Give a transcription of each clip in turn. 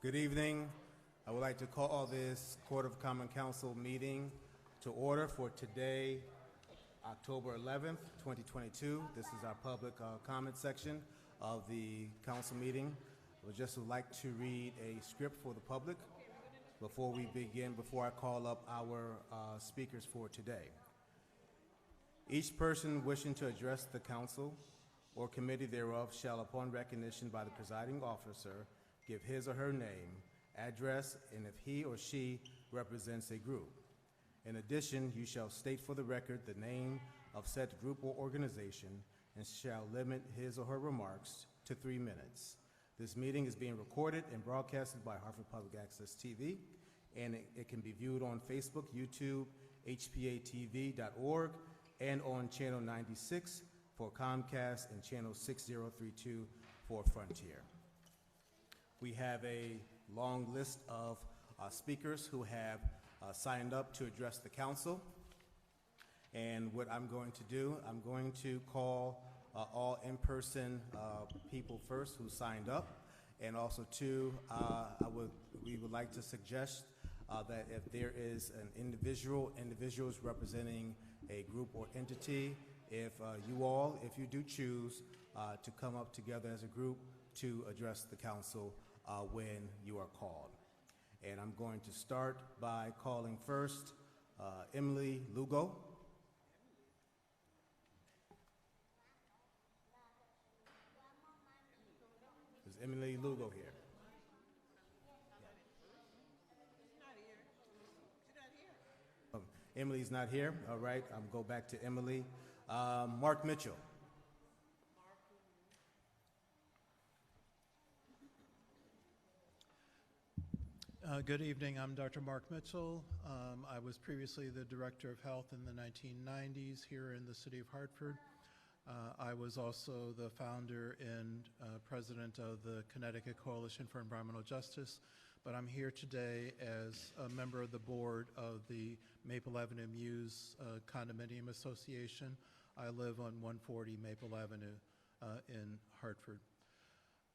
Good evening. I would like to call this Court of Common Council meeting to order for today, October 11th, 2022. This is our public comment section of the council meeting. I would just like to read a script for the public before we begin, before I call up our speakers for today. Each person wishing to address the council or committee thereof shall, upon recognition by the presiding officer, give his or her name, address, and if he or she represents a group. In addition, you shall state for the record the name of said group or organization and shall limit his or her remarks to 3 minutes. This meeting is being recorded and broadcasted by Hartford Public Access TV, and it can be viewed on Facebook, YouTube, HPA-TV.org, and on Channel 96 for Comcast and Channel 6032 for Frontier. We have a long list of speakers who have signed up to address the council. And what I'm going to do, I'm going to call all in-person people first who signed up. And also, too, we would like to suggest that if there is an individuals representing a group or entity, if you do choose to come up together as a group to address the council when you are called. And I'm going to start by calling first Emily Lugo. Is Emily Lugo here? Emily's not here. All right, I'll go back to Emily. Mark Mitchell. Good evening. I'm Dr. Mark Mitchell. I was previously the Director of Health in the 1990s here in the city of Hartford. I was also the founder and president of the Connecticut Coalition for Environmental Justice, but I'm here today as a member of the board of the Maple Avenue Muse Condominium Association. I live on 140 Maple Avenue in Hartford.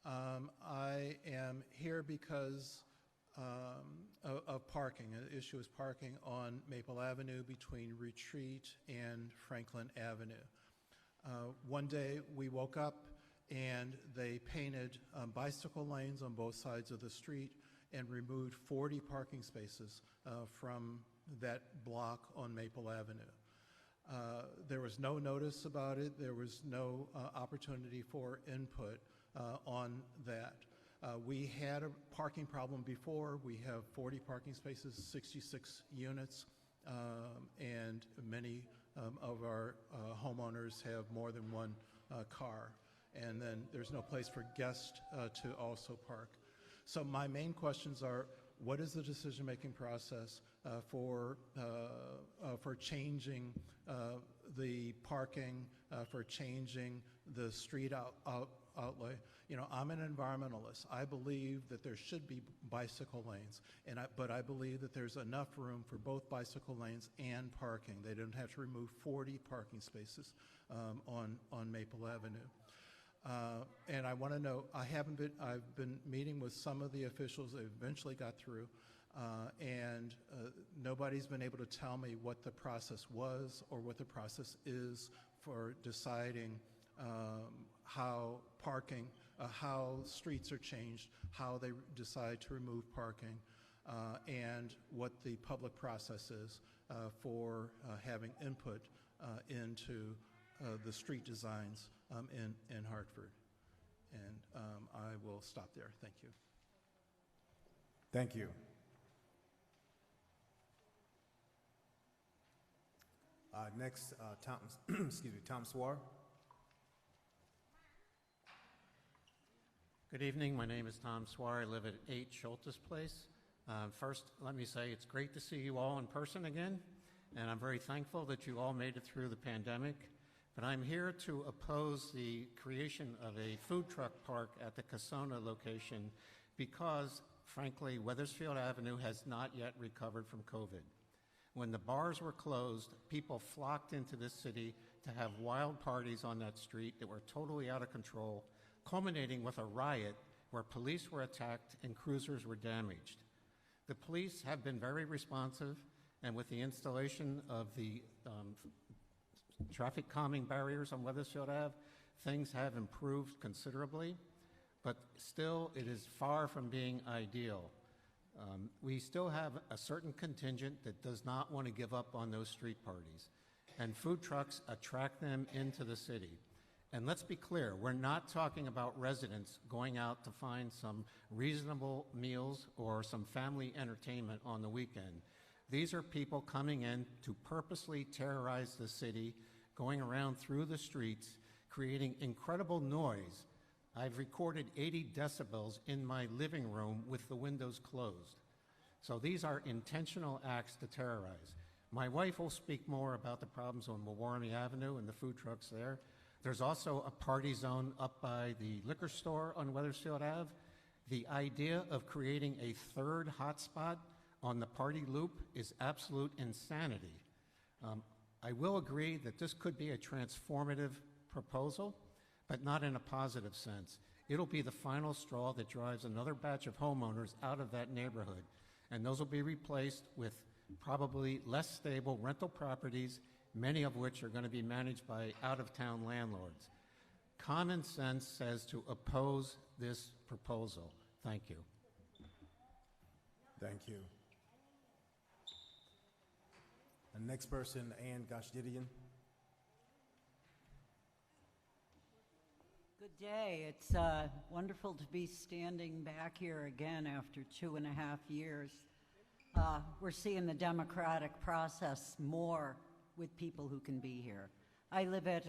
I am here because of parking. The issue is parking on Maple Avenue between Retreat and Franklin Avenue. One day we woke up and they painted bicycle lanes on both sides of the street and removed 40 parking spaces from that block on Maple Avenue. There was no notice about it. There was no opportunity for input on that. We had a parking problem before. We have 40 parking spaces, 66 units, and many of our homeowners have more than one car. And then there's no place for guests to also park. So my main questions are, what is the decision-making process for changing the parking, for changing the street outlay? You know, I'm an environmentalist. I believe that there should be bicycle lanes, but I believe that there's enough room for both bicycle lanes and parking. They don't have to remove 40 parking spaces on Maple Avenue. And I want to know, I've been meeting with some of the officials that eventually got through, and nobody's been able to tell me what the process was or what the process is for deciding how parking, how streets are changed, how they decide to remove parking, and what the public process is for having input into the street designs in Hartford. And I will stop there. Thank you. Thank you. Next, Tom Swar. Good evening. My name is Tom Swar. I live at 8 Schultes Place. First, let me say it's great to see you all in person again, and I'm very thankful that you all made it through the pandemic. But I'm here to oppose the creation of a food truck park at the Casona location because, frankly, Wethersfield Avenue has not yet recovered from COVID. When the bars were closed, people flocked into this city to have wild parties on that street that were totally out of control, culminating with a riot where police were attacked and cruisers were damaged. The police have been very responsive, and with the installation of the traffic calming barriers on Weathersfield Ave, things have improved considerably, but still it is far from being ideal. We still have a certain contingent that does not want to give up on those street parties, and food trucks attract them into the city. And let's be clear, we're not talking about residents going out to find some reasonable meals or some family entertainment on the weekend. These are people coming in to purposely terrorize the city, going around through the streets, creating incredible noise. I've recorded 80 decibels in my living room with the windows closed. So these are intentional acts to terrorize. My wife will speak more about the problems on Milwormy Avenue and the food trucks there. There's also a party zone up by the liquor store on Weathersfield Ave. The idea of creating a third hotspot on the party loop is absolute insanity. I will agree that this could be a transformative proposal, but not in a positive sense. It'll be the final straw that drives another batch of homeowners out of that neighborhood, and those will be replaced with probably less stable rental properties, many of which are going to be managed by out-of-town landlords. Common sense says to oppose this proposal. Thank you. Thank you. The next person, Ann Goshdidian. Good day. It's wonderful to be standing back here again after 2.5 years. We're seeing the democratic process more with people who can be here. I live at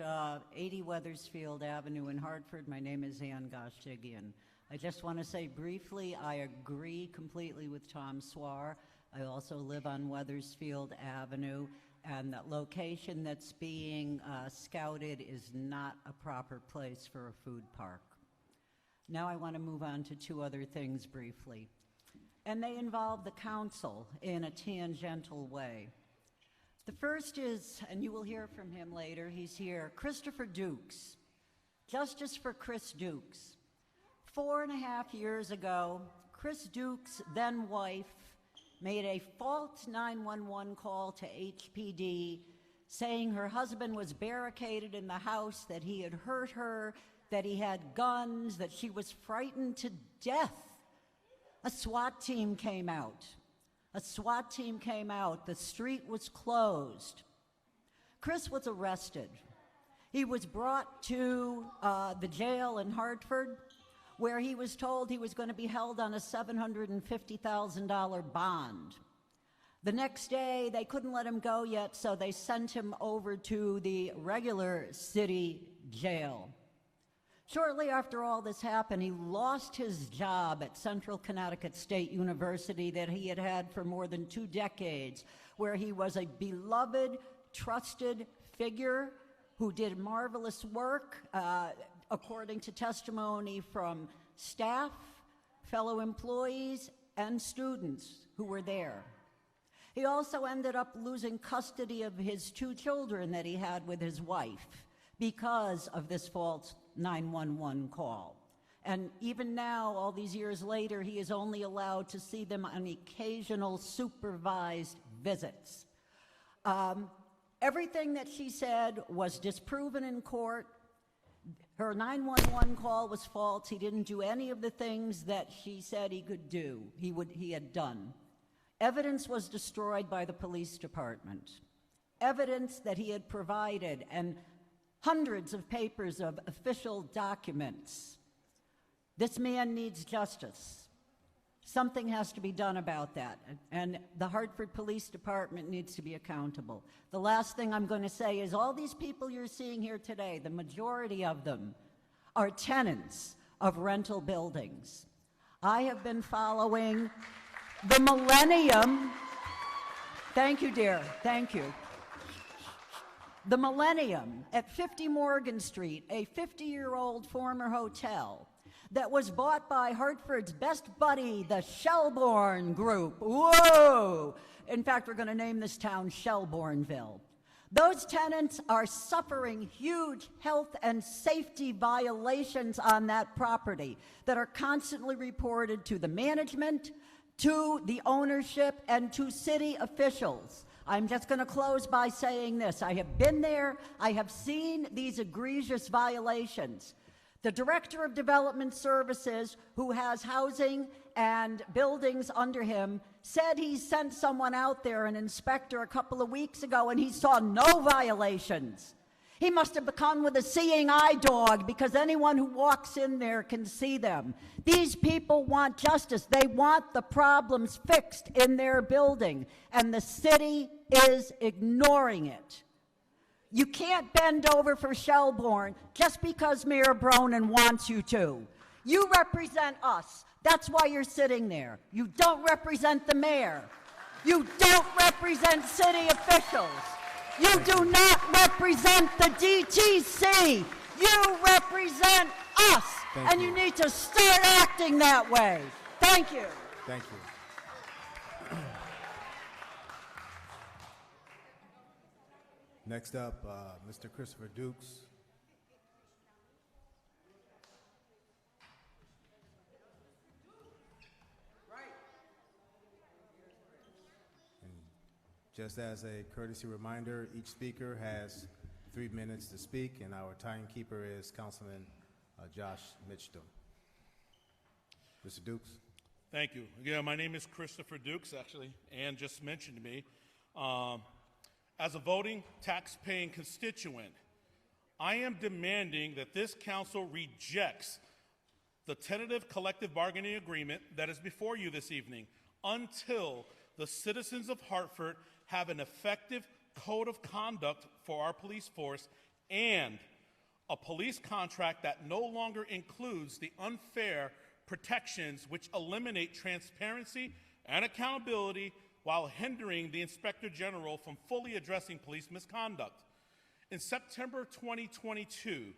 80 Weathersfield Avenue in Hartford. My name is Ann Goshdidian. I just want to say briefly, I agree completely with Tom Swar. I also live on Weathersfield Avenue, and that location that's being scouted is not a proper place for a food park. Now I want to move on to 2 other things briefly, and they involve the council in a tangential way. The first is, and you will hear from him later, he's here, Christopher Dukes, Justice for Chris Dukes. 4.5 years ago, Chris Dukes' then wife made a false 911 call to HPD saying her husband was barricaded in the house, that he had hurt her, that he had guns, that she was frightened to death. A SWAT team came out. A SWAT team came out. The street was closed. Chris was arrested. He was brought to the jail in Hartford, where he was told he was going to be held on a $750,000 bond. The next day, they couldn't let him go yet, so they sent him over to the regular city jail. Shortly after all this happened, he lost his job at Central Connecticut State University that he had had for more than 2 decades, where he was a beloved, trusted figure who did marvelous work, according to testimony from staff, fellow employees, and students who were there. He also ended up losing custody of his 2 children that he had with his wife because of this false 911 call. And even now, all these years later, he is only allowed to see them on occasional supervised visits. Everything that she said was disproven in court. Her 911 call was false. He didn't do any of the things that she said he could do, he had done. Evidence was destroyed by the police department. Evidence that he had provided, and hundreds of papers of official documents. This man needs justice. Something has to be done about that, and the Hartford Police Department needs to be accountable. The last thing I'm going to say is all these people you're seeing here today, the majority of them are tenants of rental buildings. I have been following the Millennium. Thank you, dear. Thank you. The Millennium at 50 Morgan Street, a 50-year-old former hotel that was bought by Hartford's best buddy, the Shelbourne Group. Whoa! In fact, we're going to name this town Shelbourneville. Those tenants are suffering huge health and safety violations on that property that are constantly reported to the management, to the ownership, and to city officials. I'm just going to close by saying this. I have been there. I have seen these egregious violations. The Director of Development Services, who has housing and buildings under him, said he sent someone out there, an inspector, a couple of weeks ago, and he saw no violations. He must have come with a seeing eye dog, because anyone who walks in there can see them. These people want justice. They want the problems fixed in their building, and the city is ignoring it. You can't bend over for Shelbourne just because Mayor Bronin wants you to. You represent us. That's why you're sitting there. You don't represent the mayor. You don't represent city officials. You do not represent the DTC. You represent us. And you need to start acting that way. Thank you. Thank you. Next up, Mr. Christopher Dukes. And just as a courtesy reminder, each speaker has 3 minutes to speak, and our timekeeper is Councilman Josh Mitchell. Mr. Dukes. Thank you. Again, my name is Christopher Dukes, actually. Ann just mentioned me. As a voting, tax-paying constituent, I am demanding that this council rejects the tentative collective bargaining agreement that is before you this evening until the citizens of Hartford have an effective code of conduct for our police force and a police contract that no longer includes the unfair protections which eliminate transparency and accountability while hindering the Inspector General from fully addressing police misconduct. In September 2022,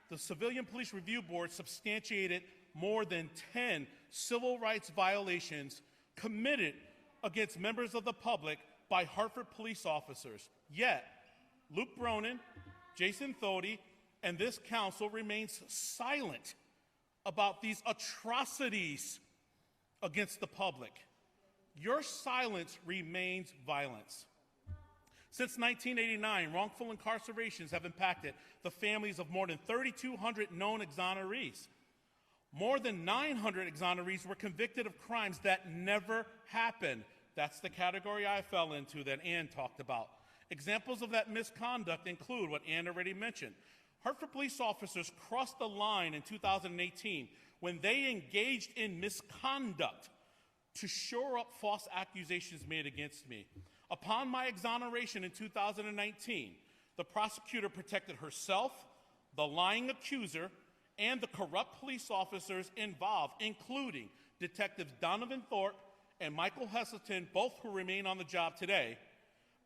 the Civilian Police Review Board substantiated more than 10 civil rights violations committed against members of the public by Hartford police officers. Yet, Luke Bronin, Jason Thody, and this council remains silent about these atrocities against the public. Your silence remains violence. Since 1989, wrongful incarcerations have impacted the families of more than 3,200 known exonerees. More than 900 exonerees were convicted of crimes that never happened. That's the category I fell into that Ann talked about. Examples of that misconduct include what Ann already mentioned. Hartford police officers crossed the line in 2018 when they engaged in misconduct to shore up false accusations made against me. Upon my exoneration in 2019, the prosecutor protected herself, the lying accuser, and the corrupt police officers involved, including Detectives Donovan Thorpe and Michael Heselton, both who remain on the job today,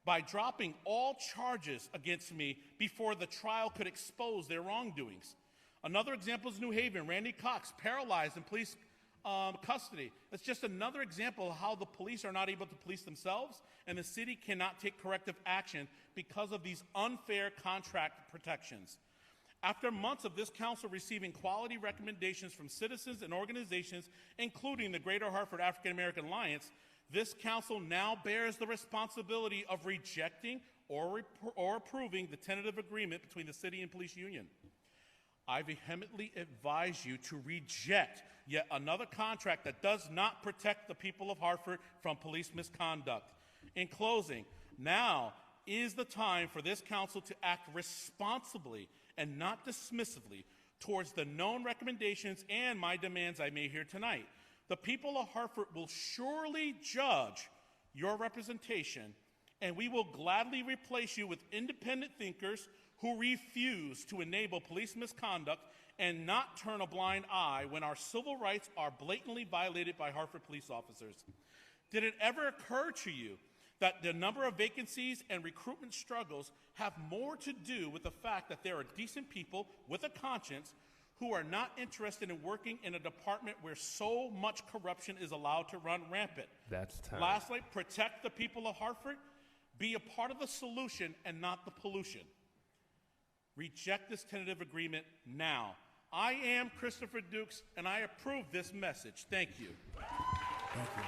by dropping all charges against me before the trial could expose their wrongdoings. Another example is New Haven. Randy Cox, paralyzed in police custody. It's just another example of how the police are not able to police themselves, and the city cannot take corrective action because of these unfair contract protections. After months of this council receiving quality recommendations from citizens and organizations, including the Greater Hartford African American Alliance, this council now bears the responsibility of rejecting or approving the tentative agreement between the city and police union. I vehemently advise you to reject yet another contract that does not protect the people of Hartford from police misconduct. In closing, now is the time for this council to act responsibly and not dismissively towards the known recommendations and my demands I made here tonight. The people of Hartford will surely judge your representation, and we will gladly replace you with independent thinkers who refuse to enable police misconduct and not turn a blind eye when our civil rights are blatantly violated by Hartford police officers. Did it ever occur to you that the number of vacancies and recruitment struggles have more to do with the fact that there are decent people with a conscience who are not interested in working in a department where so much corruption is allowed to run rampant? That's time. Lastly, protect the people of Hartford. Be a part of the solution and not the pollution. Reject this tentative agreement now. I am Christopher Dukes, and I approve this message. Thank you. Thank you.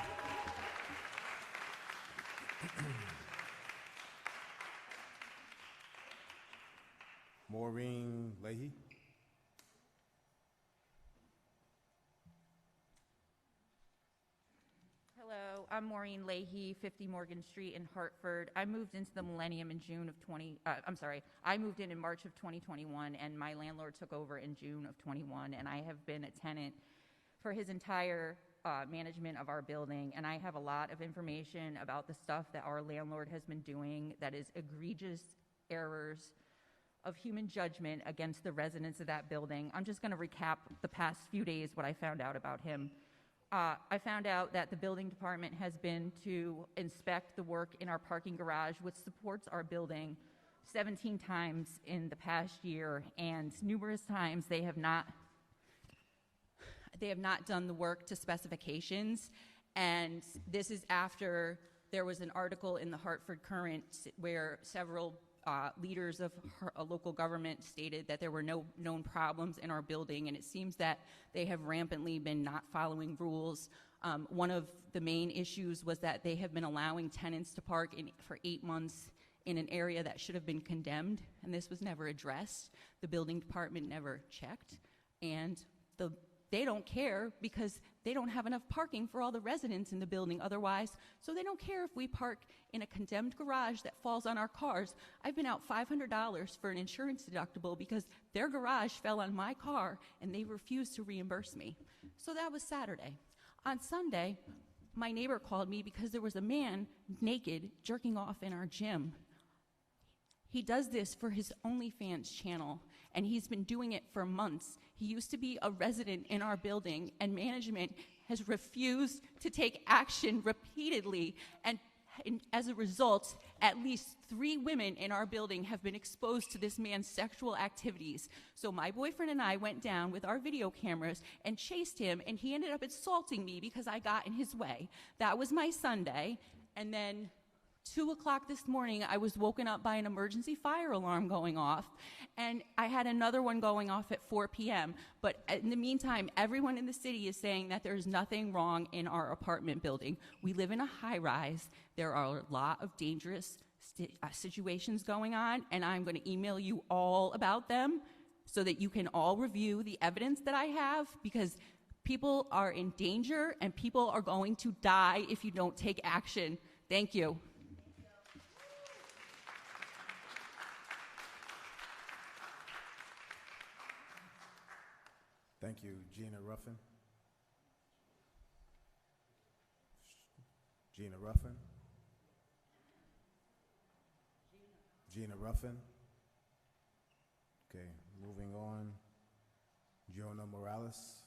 Maureen Leahy. Hello, I'm Maureen Leahy, 50 Morgan Street in Hartford. I moved into the Millennium in I moved in March of 2021, and my landlord took over in June of 21, and I have been a tenant for his entire management of our building, and I have a lot of information about the stuff that our landlord has been doing that is egregious errors of human judgment against the residents of that building. I'm just going to recap the past few days what I found out about him. I found out that the building department has been to inspect the work in our parking garage, which supports our building, 17 times in the past year, and numerous times they have not done the work to specifications. And this is after there was an article in the Hartford Current where several leaders of a local government stated that there were no known problems in our building, and it seems that they have rampantly been not following rules. One of the main issues was that they have been allowing tenants to park for 8 months in an area that should have been condemned, and this was never addressed. The building department never checked, and they don't care because they don't have enough parking for all the residents in the building otherwise, so they don't care if we park in a condemned garage that falls on our cars. I've been out $500 for an insurance deductible because their garage fell on my car and they refused to reimburse me. So that was Saturday. On Sunday, my neighbor called me because there was a man naked jerking off in our gym. He does this for his OnlyFans channel, and he's been doing it for months. He used to be a resident in our building, and management has refused to take action repeatedly, and as a result, at least 3 women in our building have been exposed to this man's sexual activities. So my boyfriend and I went down with our video cameras and chased him, and he ended up assaulting me because I got in his way. That was my Sunday, and then 2 o'clock this morning, I was woken up by an emergency fire alarm going off, and I had another one going off at 4 p.m. But in the meantime, everyone in the city is saying that there's nothing wrong in our apartment building. We live in a high-rise. There are a lot of dangerous situations going on, and I'm going to email you all about them so that you can all review the evidence that I have, because people are in danger, and people are going to die if you don't take action. Thank you. Thank you. Gina Ruffin. Gina Ruffin. Gina Ruffin. Okay, moving on. Jonah Morales.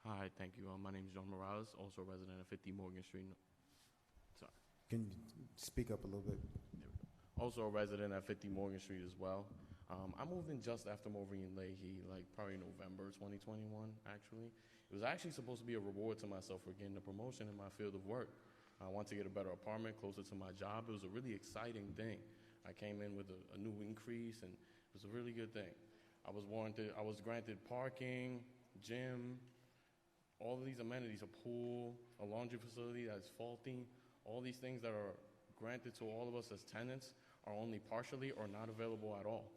Hi, thank you. My name is John Morales, also a resident of 50 Morgan Street. Sorry. Can you speak up a little bit? Also a resident at 50 Morgan Street as well. I moved in just after Maureen Leahy, like probably November 2021, actually. It was actually supposed to be a reward to myself for getting a promotion in my field of work. I wanted to get a better apartment closer to my job. It was a really exciting thing. I came in with a new increase, and it was a really good thing. I was granted parking, gym, all of these amenities, a pool, a laundry facility that's faulty. All these things that are granted to all of us as tenants are only partially or not available at all.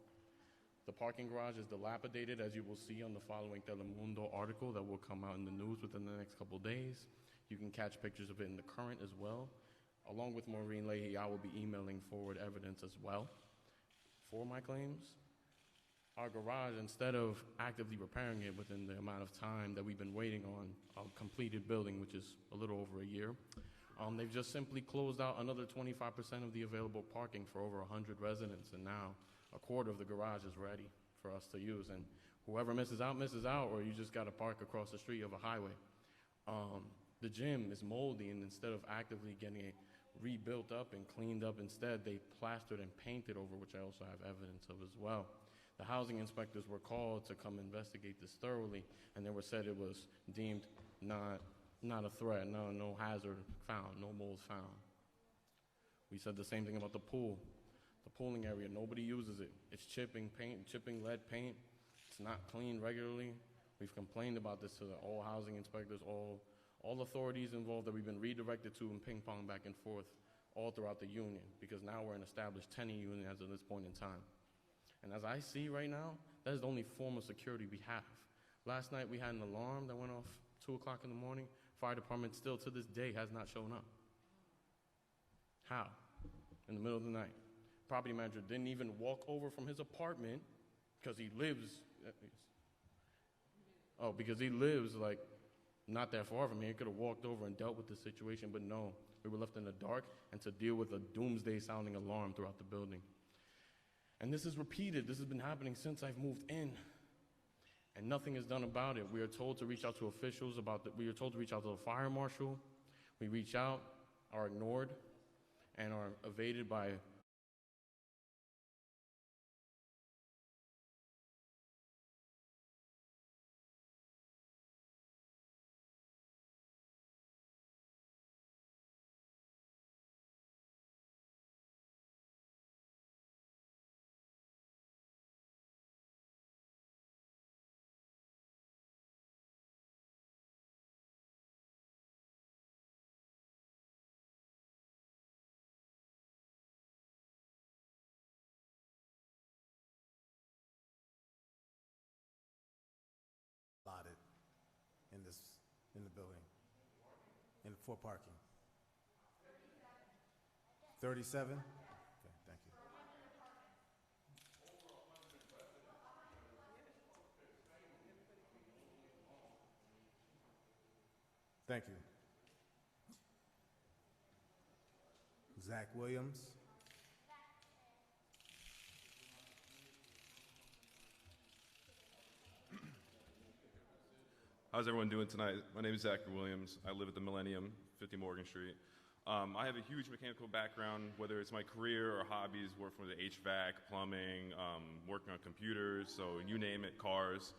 The parking garage is dilapidated, as you will see on the following Telemundo article that will come out in the news within the next couple days. You can catch pictures of it in the Current as well. Along with Maureen Leahy, I will be emailing forward evidence as well for my claims. Our garage, instead of actively repairing it within the amount of time that we've been waiting on a completed building, which is a little over a year, they've just simply closed out another 25% of the available parking for over 100 residents, and now a quarter of the garage is ready for us to use. And whoever misses out, or you just got to park across the street of a highway. The gym is moldy, and instead of actively getting it rebuilt up and cleaned up, instead they plastered and painted over, which I also have evidence of as well. The housing inspectors were called to come investigate this thoroughly, and they were said it was deemed not a threat, no hazard found, no moles found. We said the same thing about the pool. The pooling area, nobody uses it. It's chipping paint, chipping lead paint. It's not cleaned regularly. We've complained about this to all housing inspectors, all authorities involved that we've been redirected to and ping pong back and forth all throughout the union, because now we're an established tenant union as of this point in time. And as I see right now, that is the only form of security we have. Last night we had an alarm that went off 2 o'clock in the morning. Fire department still to this day has not shown up. How? In the middle of the night. Property manager didn't even walk over from his apartment because he lives, like not that far from here. He could have walked over and dealt with the situation, but no, we were left in the dark and to deal with a doomsday sounding alarm throughout the building. And this is repeated. This has been happening since I've moved in. And nothing is done about it. We are told to reach out to officials we are told to reach out to the fire marshal. We reach out, are ignored, and are evaded by allotted in the building, for parking. 37? Okay, thank you. Thank you. Zach Williams. How's everyone doing tonight? My name is Zachary Williams. I live at the Millennium, 50 Morgan Street. I have a huge mechanical background, whether it's my career or hobbies, working with HVAC, plumbing, working on computers, so you name it, cars.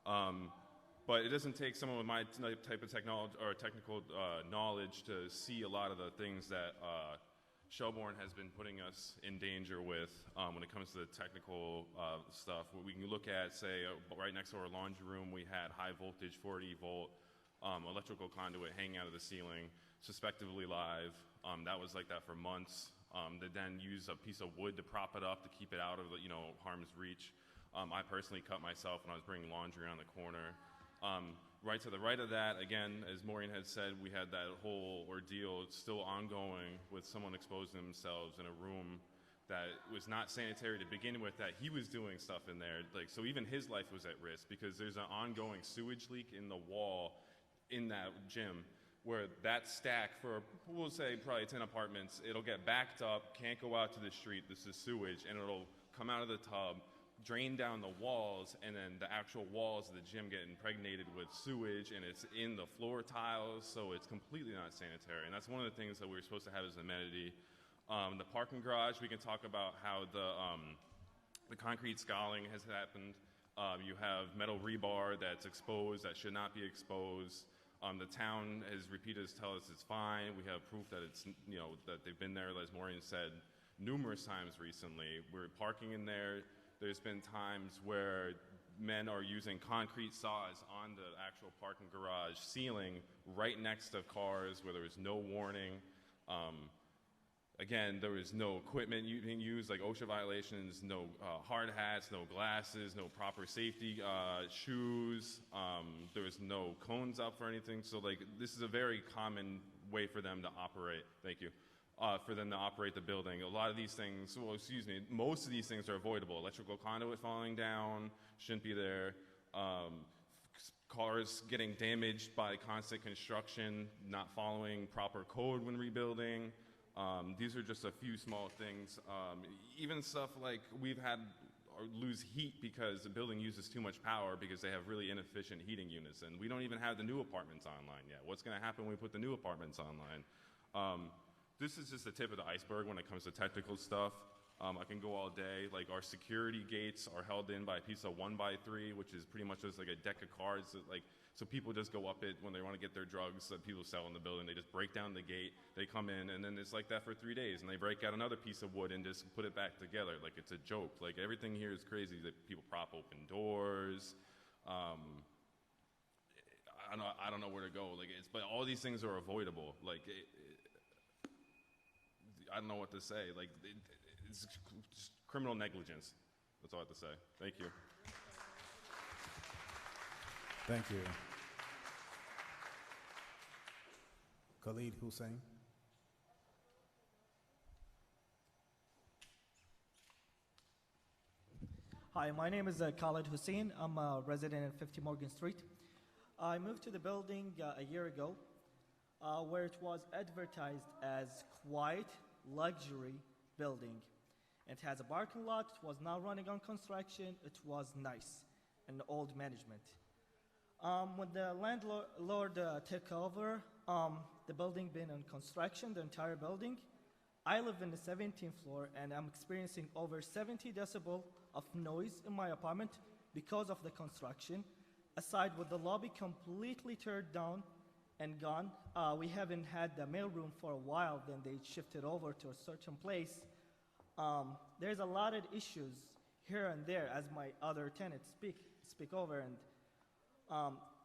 But it doesn't take someone with my type of technology or technical knowledge to see a lot of the things that Shelbourne has been putting us in danger with when it comes to the technical stuff. We can look at, say, right next to our laundry room, we had high voltage 40 volt electrical conduit hanging out of the ceiling, suspectively live. That was like that for months. They then used a piece of wood to prop it up to keep it out of harm's reach. I personally cut myself when I was bringing laundry around the corner. Right to the right of that, again, as Maureen had said, we had that whole ordeal. It's still ongoing with someone exposing themselves in a room that was not sanitary to begin with, that he was doing stuff in there. So even his life was at risk because there's an ongoing sewage leak in the wall in that gym where that stack for, we'll say, probably 10 apartments, it'll get backed up, can't go out to the street, this is sewage, and it'll come out of the tub, drain down the walls, and then the actual walls of the gym get impregnated with sewage, and it's in the floor tiles, so it's completely not sanitary. And that's one of the things that we were supposed to have as an amenity. The parking garage, we can talk about how the concrete scaling has happened. You have metal rebar that's exposed that should not be exposed. The town has repeated to tell us it's fine. We have proof that it's, that they've been there, as Maureen said, numerous times recently. We're parking in there. There's been times where men are using concrete saws on the actual parking garage ceiling right next to cars where there was no warning. Again, there was no equipment being used, like OSHA violations, no hard hats, no glasses, no proper safety shoes. There was no cones up for anything. So, this is a very common way for them to operate. Thank you. For them to operate the building. A lot of these things, most of these things are avoidable. Electrical conduit falling down, shouldn't be there. Cars getting damaged by constant construction, not following proper code when rebuilding. These are just a few small things. Even stuff like we've had lose heat because the building uses too much power because they have really inefficient heating units, and we don't even have the new apartments online yet. What's going to happen when we put the new apartments online? This is just the tip of the iceberg when it comes to technical stuff. I can go all day. Like, our security gates are held in by a piece of 1x3, which is pretty much just like a deck of cards that, like, so people just go up it when they want to get their drugs that people sell in the building. They just break down the gate, they come in, and then it's like that for 3 days. And they break out another piece of wood and just put it back together. Like, it's a joke. Like, everything here is crazy. That people prop open doors. I don't know where to go. Like, but all these things are avoidable. Like, I don't know what to say. Like, it's just criminal negligence. That's all I have to say. Thank you. Thank you. Khalid Hussein. Hi, my name is Khalid Hussein. I'm a resident at 50 Morgan Street. I moved to the building a year ago, where it was advertised as quiet, luxury building. It has a parking lot. It was not running on construction. It was nice and old management. When the landlord took over, the building been in construction, the entire building. I live in the 17th floor, and I'm experiencing over 70 decibel of noise in my apartment because of the construction. Aside with the lobby completely turned down and gone, we haven't had the mailroom for a while. Then they shifted over to a certain place. There's a lot of issues here and there as my other tenants speak over. And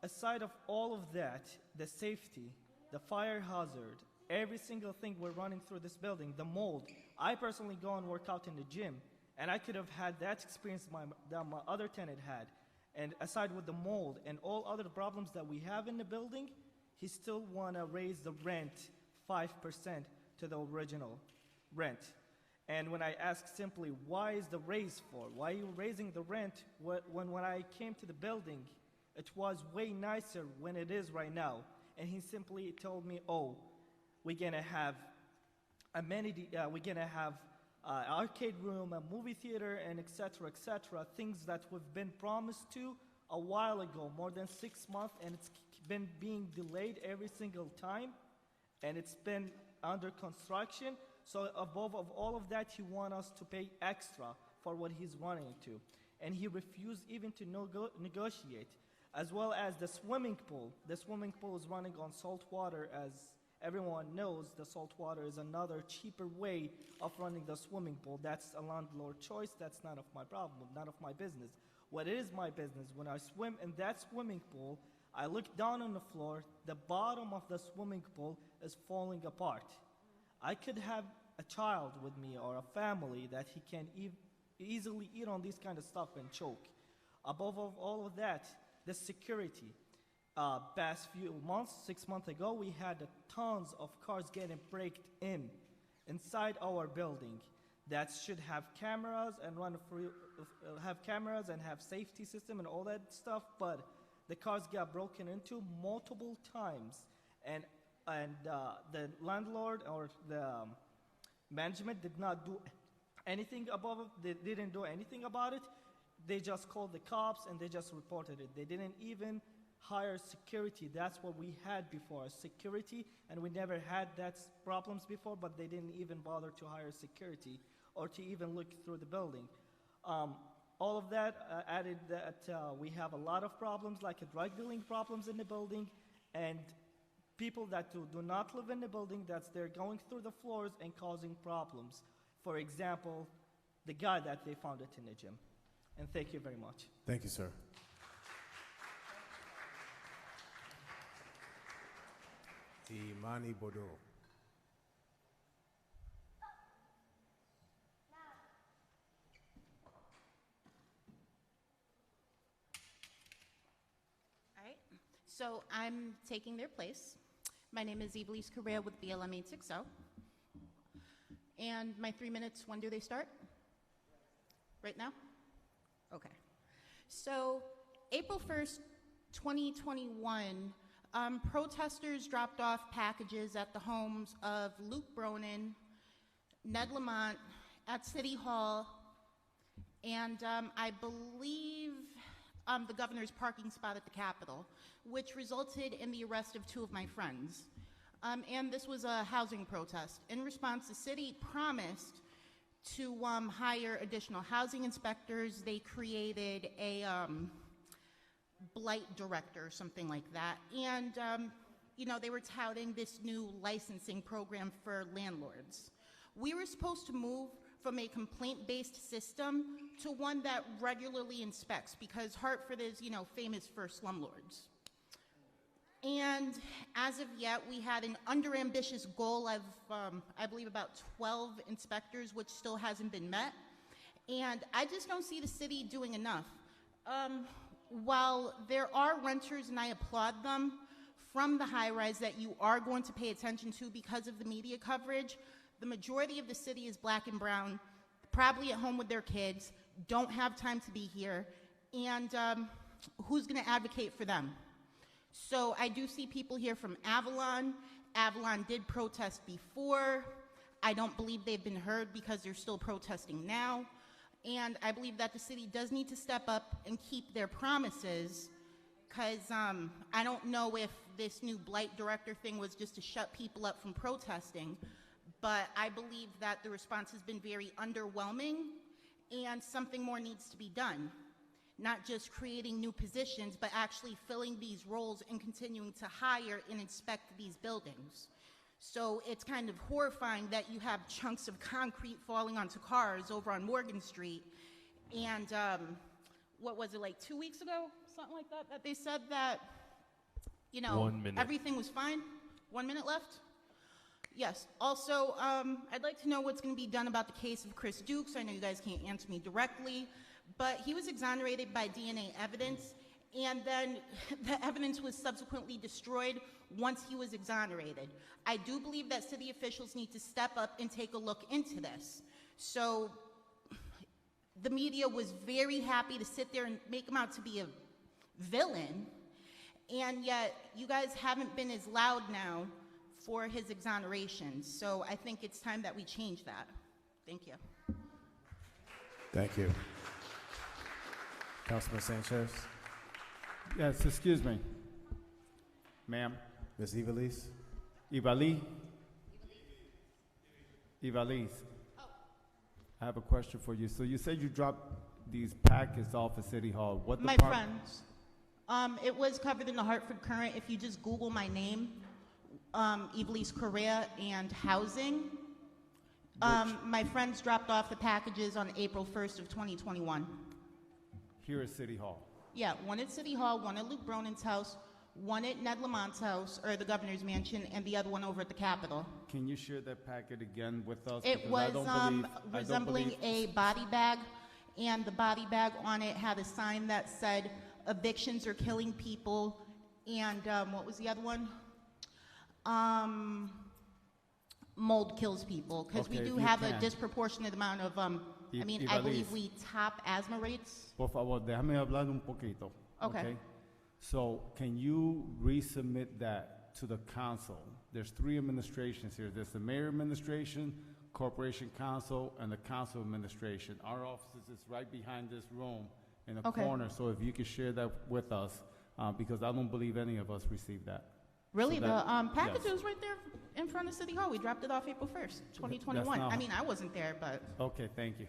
aside of all of that, the safety, the fire hazard, every single thing we're running through this building, the mold. I personally go and work out in the gym, and I could have had that experience that my other tenant had. And aside with the mold and all other problems that we have in the building, he still want to raise the rent 5% to the original rent. And when I ask simply, why is the raise for? Why are you raising the rent when I came to the building, it was way nicer when it is right now? And he simply told me, oh, we're going to have amenity, we're going to have arcade room, a movie theater, and et cetera, things that we've been promised to a while ago, more than 6 months, and it's been being delayed every single time, and it's been under construction. So above of all of that, he wants us to pay extra for what he's running to. And he refused even to negotiate, as well as the swimming pool. The swimming pool is running on salt water. As everyone knows, the salt water is another cheaper way of running the swimming pool. That's a landlord choice. That's none of my problem, none of my business. What is my business, when I swim in that swimming pool, I look down on the floor, the bottom of the swimming pool is falling apart. I could have a child with me or a family that he can easily eat on this kind of stuff and choke. Above all of that, the security. Past few months, 6 months ago, we had tons of cars getting breaked inside our building that should have cameras and have safety system and all that stuff, but the cars got broken into multiple times, and the landlord or the management did not do anything above it. They didn't do anything about it. They just called the cops and they just reported it. They didn't even hire security. That's what we had before, security, and we never had that problems before, but they didn't even bother to hire security or to even look through the building. All of that added that we have a lot of problems, like drug dealing problems in the building, and people that do not live in the building, they're going through the floors and causing problems. For example, the guy that they found it in the gym. And thank you very much. Thank you, sir. Imani Bodo. All right, so I'm taking their place. My name is Evelise Correa with BLM 860. And my 3 minutes, when do they start? Right now? Okay. So April 1st, 2021, protesters dropped off packages at the homes of Luke Bronin, Ned Lamont, at City Hall, and I believe the governor's parking spot at the Capitol, which resulted in the arrest of 2 of my friends. And this was a housing protest. In response, the city promised to hire additional housing inspectors. They created a blight director or something like that. And, you know, they were touting this new licensing program for landlords. We were supposed to move from a complaint-based system to one that regularly inspects, because Hartford is, you know, famous for slumlords. And as of yet, we had an under-ambitious goal of, I believe, about 12 inspectors, which still hasn't been met. And I just don't see the city doing enough. While there are renters, and I applaud them, from the high-rise that you are going to pay attention to because of the media coverage, the majority of the city is black and brown, probably at home with their kids, don't have time to be here, and who's going to advocate for them? So I do see people here from Avalon. Avalon did protest before. I don't believe they've been heard because they're still protesting now. And I believe that the city does need to step up and keep their promises, because I don't know if this new blight director thing was just to shut people up from protesting, but I believe that the response has been very underwhelming and something more needs to be done. Not just creating new positions, but actually filling these roles and continuing to hire and inspect these buildings. So it's kind of horrifying that you have chunks of concrete falling onto cars over on Morgan Street. And what was it, like 2 weeks ago? Something like that, that they said that, you know, 1 minute. Everything was fine? 1 minute left? Yes. Also, I'd like to know what's going to be done about the case of Chris Dukes. I know you guys can't answer me directly, but he was exonerated by DNA evidence, and then the evidence was subsequently destroyed once he was exonerated. I do believe that city officials need to step up and take a look into this. So the media was very happy to sit there and make him out to be a villain, and yet you guys haven't been as loud now for his exoneration. So I think it's time that we change that. Thank you. Thank you. Councilman Sanchez. Yes, excuse me. Ma'am. Ms. Ivelisse. Ivalise. I have a question for you. So you said you dropped these packets off at City Hall. What My friends, it was covered in the Hartford Current. If you just Google my name, Ivelisse Correa and housing, my friends dropped off the packages on April 1st of 2021. Here at City Hall? Yeah, one at City Hall, one at Luke Bronin's house, one at Ned Lamont's house, or the governor's mansion, and the other one over at the Capitol. Can you share that packet again with us? It was resembling a body bag, and the body bag on it had a sign that said, "Evictions are killing people," and what was the other one? Mold kills people, because we do have a disproportionate amount of, I believe we top asthma rates. Por favor, déjame hablar un poquito. Okay. So can you resubmit that to the council? There's 3 administrations here. There's the mayor administration, corporation council, and the council administration. Our office is right behind this room in the corner, so if you could share that with us, because I don't believe any of us received that. Really? So that, the package yes. was right there in front of City Hall. We dropped it off April 1st, 2021. I mean, I wasn't there, but... Okay, thank you.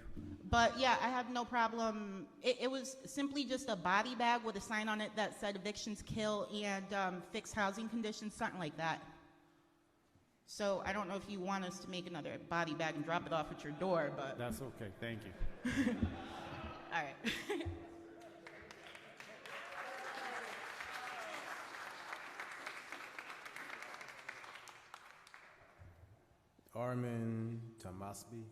But yeah, I have no problem. It was simply just a body bag with a sign on it that said evictions kill and fix housing conditions, something like that. So I don't know if you want us to make another body bag and drop it off at your door, but... That's okay, thank you. All right. Armin Tamasbi.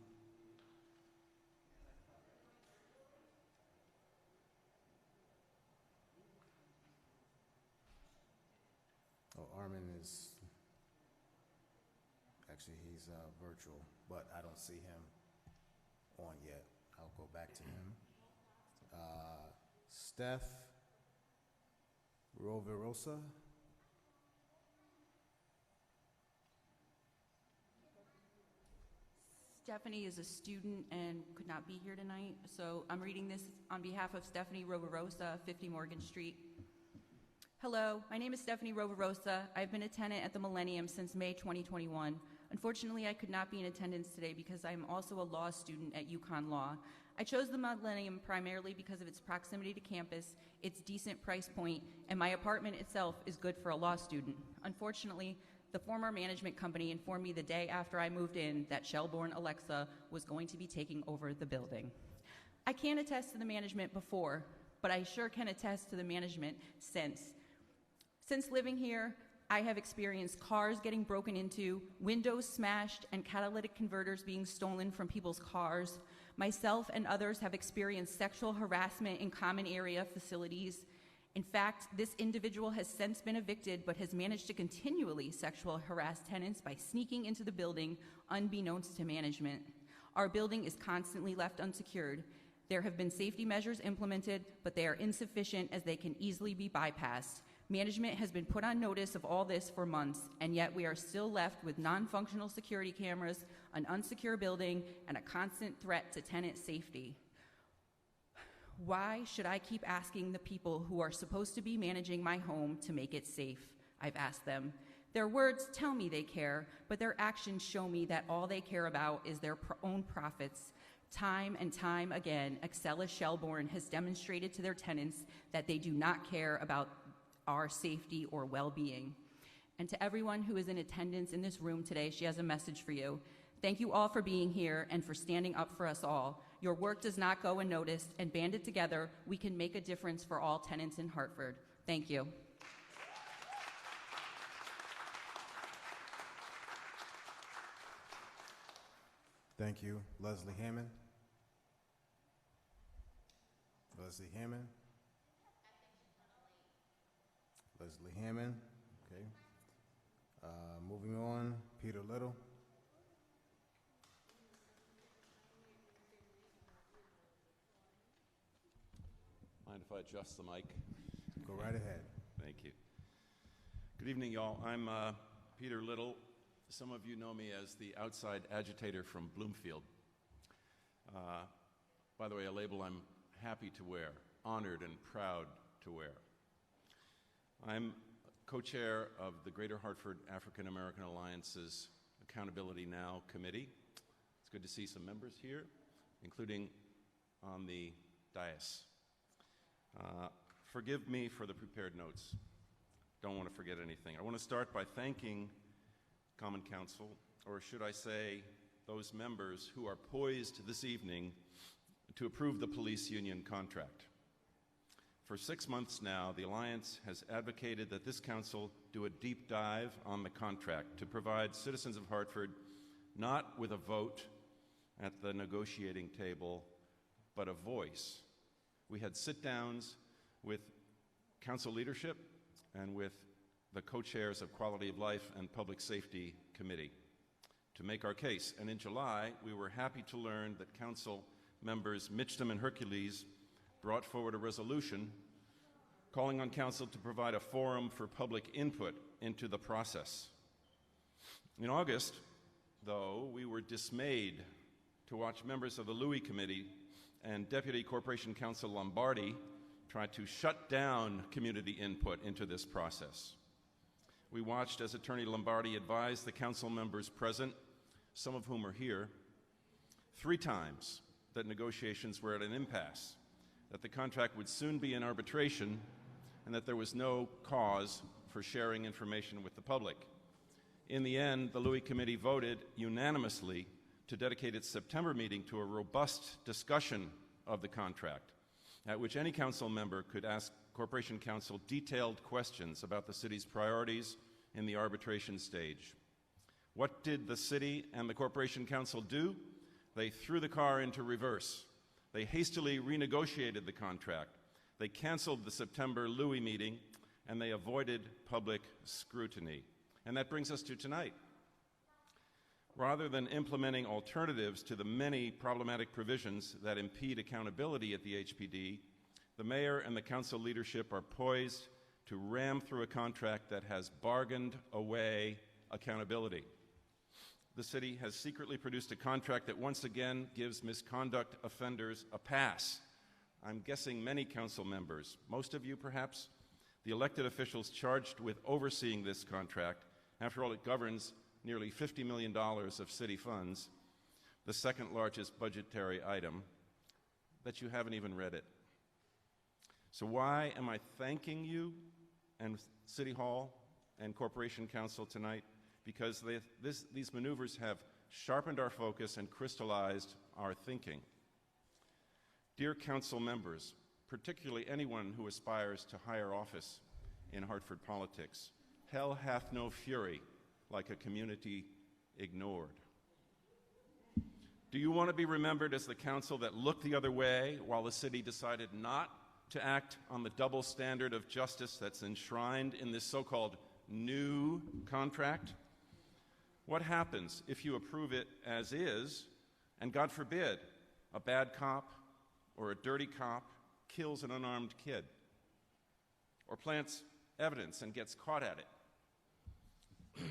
Oh, Armin is, actually he's virtual, but I don't see him on yet. I'll go back to him. Steph Roverosa. Stephanie is a student and could not be here tonight, so I'm reading this on behalf of Stephanie Roverosa, 50 Morgan Street. Hello, my name is Stephanie Roverosa. I've been a tenant at the Millennium since May 2021. Unfortunately, I could not be in attendance today because I am also a law student at UConn Law. I chose the Millennium primarily because of its proximity to campus, its decent price point, and my apartment itself is good for a law student. Unfortunately, the former management company informed me the day after I moved in that Shelbourne Alexa was going to be taking over the building. I can't attest to the management before, but I sure can attest to the management since. Since living here, I have experienced cars getting broken into, windows smashed, and catalytic converters being stolen from people's cars. Myself and others have experienced sexual harassment in common area facilities. In fact, this individual has since been evicted but has managed to continually sexually harass tenants by sneaking into the building unbeknownst to management. Our building is constantly left unsecured. There have been safety measures implemented, but they are insufficient as they can easily be bypassed. Management has been put on notice of all this for months, and yet we are still left with non-functional security cameras, an unsecure building, and a constant threat to tenant safety. Why should I keep asking the people who are supposed to be managing my home to make it safe? I've asked them. Their words tell me they care, but their actions show me that all they care about is their own profits. Time and time again, Excella Shelbourne has demonstrated to their tenants that they do not care about our safety or well-being. And to everyone who is in attendance in this room today, she has a message for you. Thank you all for being here and for standing up for us all. Your work does not go unnoticed, and banded together, we can make a difference for all tenants in Hartford. Thank you. Thank you. Leslie Hammond. Leslie Hammond. Leslie Hammond. Okay. Moving on, Peter Little. Mind if I adjust the mic? Go right ahead. Thank you. Good evening, y'all. I'm Peter Little. Some of you know me as the outside agitator from Bloomfield. By the way, a label I'm happy to wear, honored and proud to wear. I'm co-chair of the Greater Hartford African American Alliance's Accountability Now Committee. It's good to see some members here, including on the dais. Forgive me for the prepared notes. Don't want to forget anything. I want to start by thanking Common Council, or should I say, those members who are poised this evening to approve the police union contract. For 6 months now, the Alliance has advocated that this council do a deep dive on the contract to provide citizens of Hartford not with a vote at the negotiating table, but a voice. We had sit-downs with council leadership and with the co-chairs of Quality of Life and Public Safety Committee to make our case. And in July, we were happy to learn that council members Mitchum and Hercules brought forward a resolution calling on council to provide a forum for public input into the process. In August, though, we were dismayed to watch members of the Louis Committee and Deputy Corporation Counsel Lombardi try to shut down community input into this process. We watched as Attorney Lombardi advised the council members present, some of whom are here, 3 times that negotiations were at an impasse, that the contract would soon be in arbitration, and that there was no cause for sharing information with the public. In the end, the Louis Committee voted unanimously to dedicate its September meeting to a robust discussion of the contract, at which any council member could ask Corporation Counsel detailed questions about the city's priorities in the arbitration stage. What did the city and the Corporation Counsel do? They threw the car into reverse. They hastily renegotiated the contract. They canceled the September Louis meeting, and they avoided public scrutiny. And that brings us to tonight. Rather than implementing alternatives to the many problematic provisions that impede accountability at the HPD, the mayor and the council leadership are poised to ram through a contract that has bargained away accountability. The city has secretly produced a contract that once again gives misconduct offenders a pass. I'm guessing many council members, most of you perhaps, the elected officials charged with overseeing this contract. After all, it governs nearly $50 million of city funds, the second largest budgetary item, that you haven't even read it. So why am I thanking you and City Hall and Corporation Council tonight? Because these maneuvers have sharpened our focus and crystallized our thinking. Dear council members, particularly anyone who aspires to higher office in Hartford politics, hell hath no fury like a community ignored. Do you want to be remembered as the council that looked the other way while the city decided not to act on the double standard of justice that's enshrined in this so-called new contract? What happens if you approve it as is, and God forbid, a bad cop or a dirty cop kills an unarmed kid, or plants evidence and gets caught at it?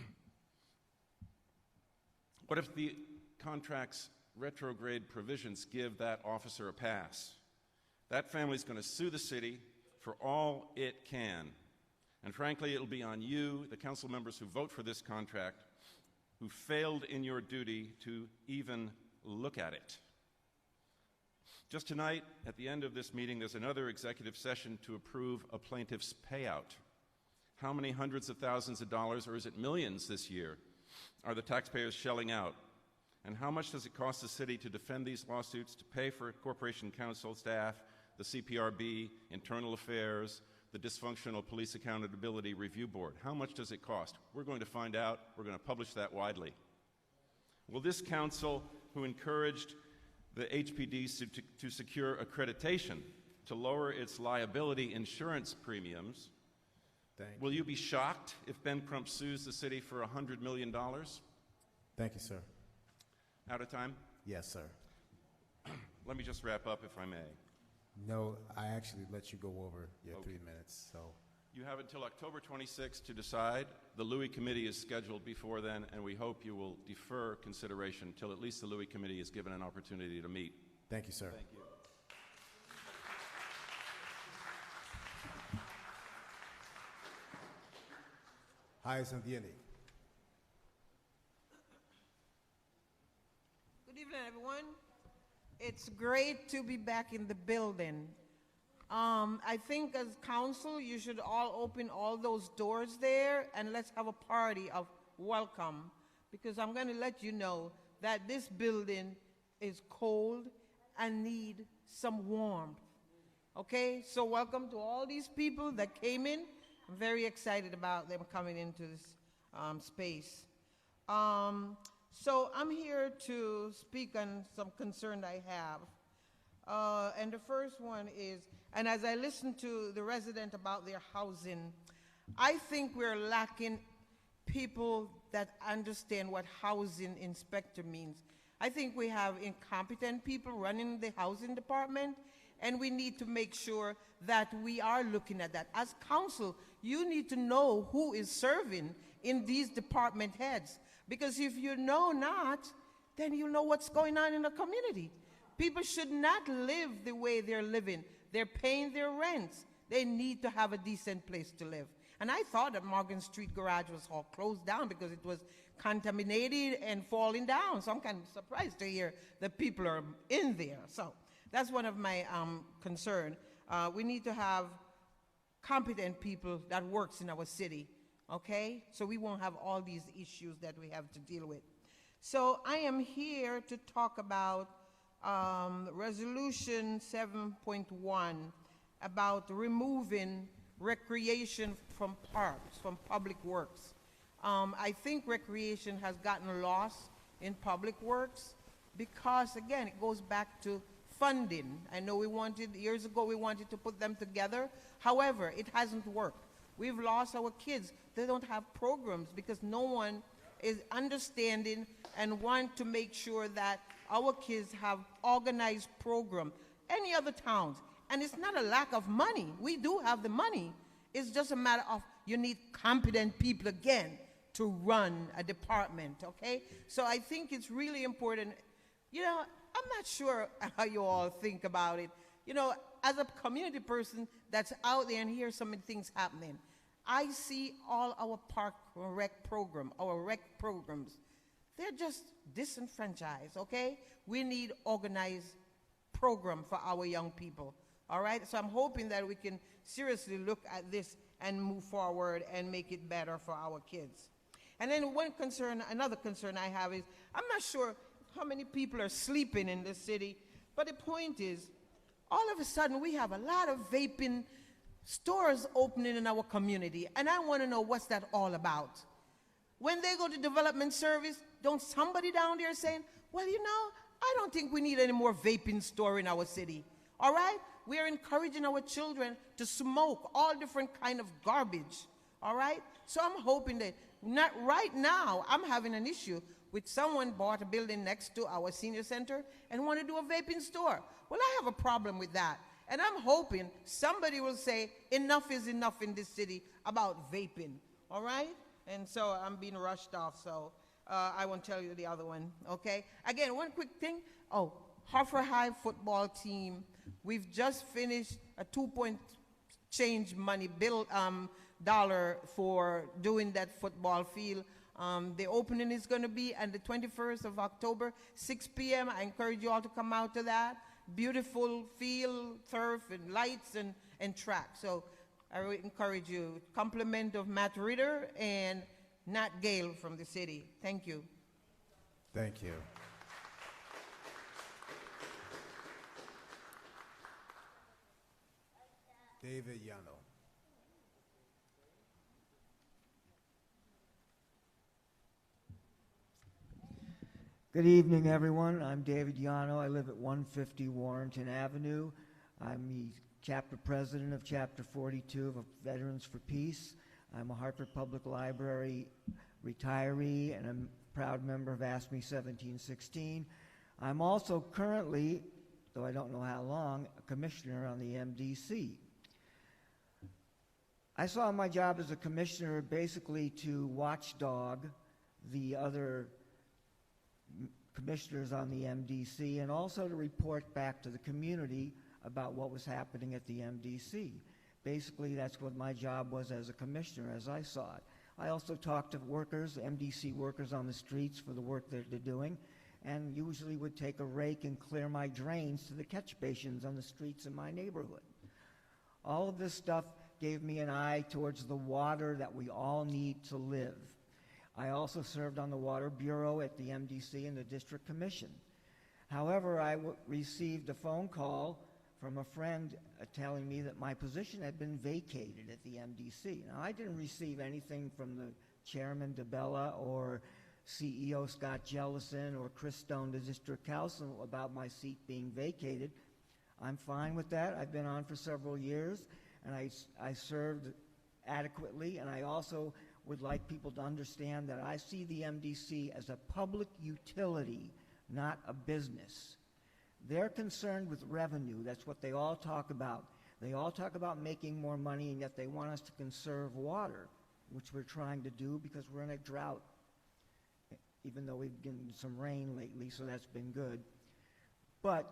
What if the contract's retrograde provisions give that officer a pass? That family's going to sue the city for all it can. And frankly, it'll be on you, the council members who vote for this contract, who failed in your duty to even look at it. Just tonight, at the end of this meeting, there's another executive session to approve a plaintiff's payout. How many hundreds of thousands of dollars, or is it millions this year, are the taxpayers shelling out? And how much does it cost the city to defend these lawsuits, to pay for Corporation Council staff, the CPRB, internal affairs, the dysfunctional Police Accountability Review Board? How much does it cost? We're going to find out. We're going to publish that widely. Will this council, who encouraged the HPD to secure accreditation to lower its liability insurance premiums, will you be shocked if Ben Crump sues the city for $100 million? Thank you, sir. Out of time? Yes, sir. Let me just wrap up, if I may. No, I actually let you go over your 3 minutes, so. You have until October 26th to decide. The Louis Committee is scheduled before then, and we hope you will defer consideration until at least the Louis Committee is given an opportunity to meet. Thank you, sir. Thank you. Hyacinth Yeni. Good evening, everyone. It's great to be back in the building. I think as council, you should all open all those doors there and let's have a party of welcome, because I'm going to let you know that this building is cold and need some warmth. Okay, so welcome to all these people that came in. I'm very excited about them coming into this space. So I'm here to speak on some concern I have. And the first one is, and as I listen to the resident about their housing, I think we're lacking people that understand what housing inspector means. I think we have incompetent people running the housing department, and we need to make sure that we are looking at that. As council, you need to know who is serving in these department heads, because if you know not, then you know what's going on in the community. People should not live the way they're living. They're paying their rents. They need to have a decent place to live. And I thought that Morgan Street Garage was all closed down because it was contaminated and falling down. So I'm kind of surprised to hear that people are in there. So that's one of my concerns. We need to have competent people that works in our city, okay? So we won't have all these issues that we have to deal with. So I am here to talk about Resolution 7.1 about removing recreation from parks, from public works. I think recreation has gotten lost in public works because, again, it goes back to funding. I know years ago we wanted to put them together. However, it hasn't worked. We've lost our kids. They don't have programs because no one is understanding and want to make sure that our kids have organized program. Any other towns, and it's not a lack of money. We do have the money. It's just a matter of you need competent people again to run a department, okay? So I think it's really important. You know, I'm not sure how you all think about it. You know, as a community person that's out there and hears so many things happening, I see all our park rec program, our rec programs, they're just disenfranchised, okay? We need organized program for our young people, all right? So I'm hoping that we can seriously look at this and move forward and make it better for our kids. And then another concern I have is, I'm not sure how many people are sleeping in this city, but the point is, all of a sudden we have a lot of vaping stores opening in our community, and I want to know what's that all about. When they go to development service, don't somebody down there saying, well, you know, I don't think we need any more vaping store in our city, all right? We are encouraging our children to smoke all different kind of garbage, all right? So I'm hoping that, not right now, I'm having an issue with someone bought a building next to our senior center and want to do a vaping store. Well, I have a problem with that. And I'm hoping somebody will say, enough is enough in this city about vaping, all right? And so I'm being rushed off, so I won't tell you the other one, okay? Again, one quick thing. Oh, Hartford High football team, we've just finished a 2-point change money bill, dollar for doing that football field. The opening is going to be on the 21st of October, 6 p.m. I encourage you all to come out to that. Beautiful field, turf, and lights, and track. So I would encourage you. Compliment of Matt Ritter and Nat Gale from the city. Thank you. Thank you. David Yano. Good evening, everyone. I'm David Yano. I live at 150 Warrenton Avenue. I'm the chapter president of Chapter 42 of Veterans for Peace. I'm a Hartford Public Library retiree, and I'm a proud member of ASME 1716. I'm also currently, though I don't know how long, a commissioner on the MDC. I saw my job as a commissioner basically to watchdog the other commissioners on the MDC, and also to report back to the community about what was happening at the MDC. Basically, that's what my job was as a commissioner, as I saw it. I also talked to workers, MDC workers on the streets for the work that they're doing, and usually would take a rake and clear my drains to the catch basins on the streets in my neighborhood. All of this stuff gave me an eye towards the water that we all need to live. I also served on the Water Bureau at the MDC and the District Commission. However, I received a phone call from a friend telling me that my position had been vacated at the MDC. Now, I didn't receive anything from the Chairman DeBella or CEO Scott Jellison or Chris Stone, the District Council, about my seat being vacated. I'm fine with that. I've been on for several years, and I served adequately, and I also would like people to understand that I see the MDC as a public utility, not a business. They're concerned with revenue. That's what they all talk about. They all talk about making more money, and yet they want us to conserve water, which we're trying to do because we're in a drought, even though we've gotten some rain lately, so that's been good. But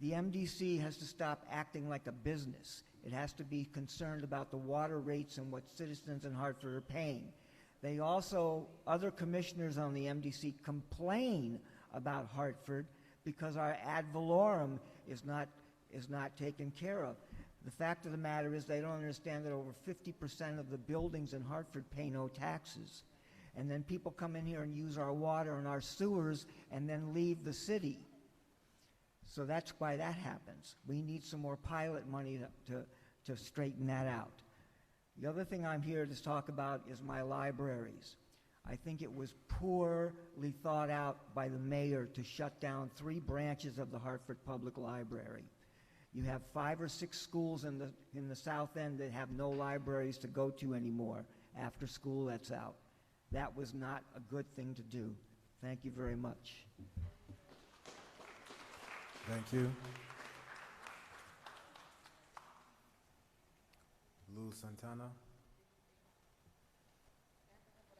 the MDC has to stop acting like a business. It has to be concerned about the water rates and what citizens in Hartford are paying. They also, other commissioners on the MDC complain about Hartford because our ad valorem is not taken care of. The fact of the matter is they don't understand that over 50% of the buildings in Hartford pay no taxes. And then people come in here and use our water and our sewers and then leave the city. So that's why that happens. We need some more pilot money to straighten that out. The other thing I'm here to talk about is my libraries. I think it was poorly thought out by the mayor to shut down 3 branches of the Hartford Public Library. You have 5 or 6 schools in the South End that have no libraries to go to anymore. After school, that's out. That was not a good thing to do. Thank you very much. Thank you. Lou Santana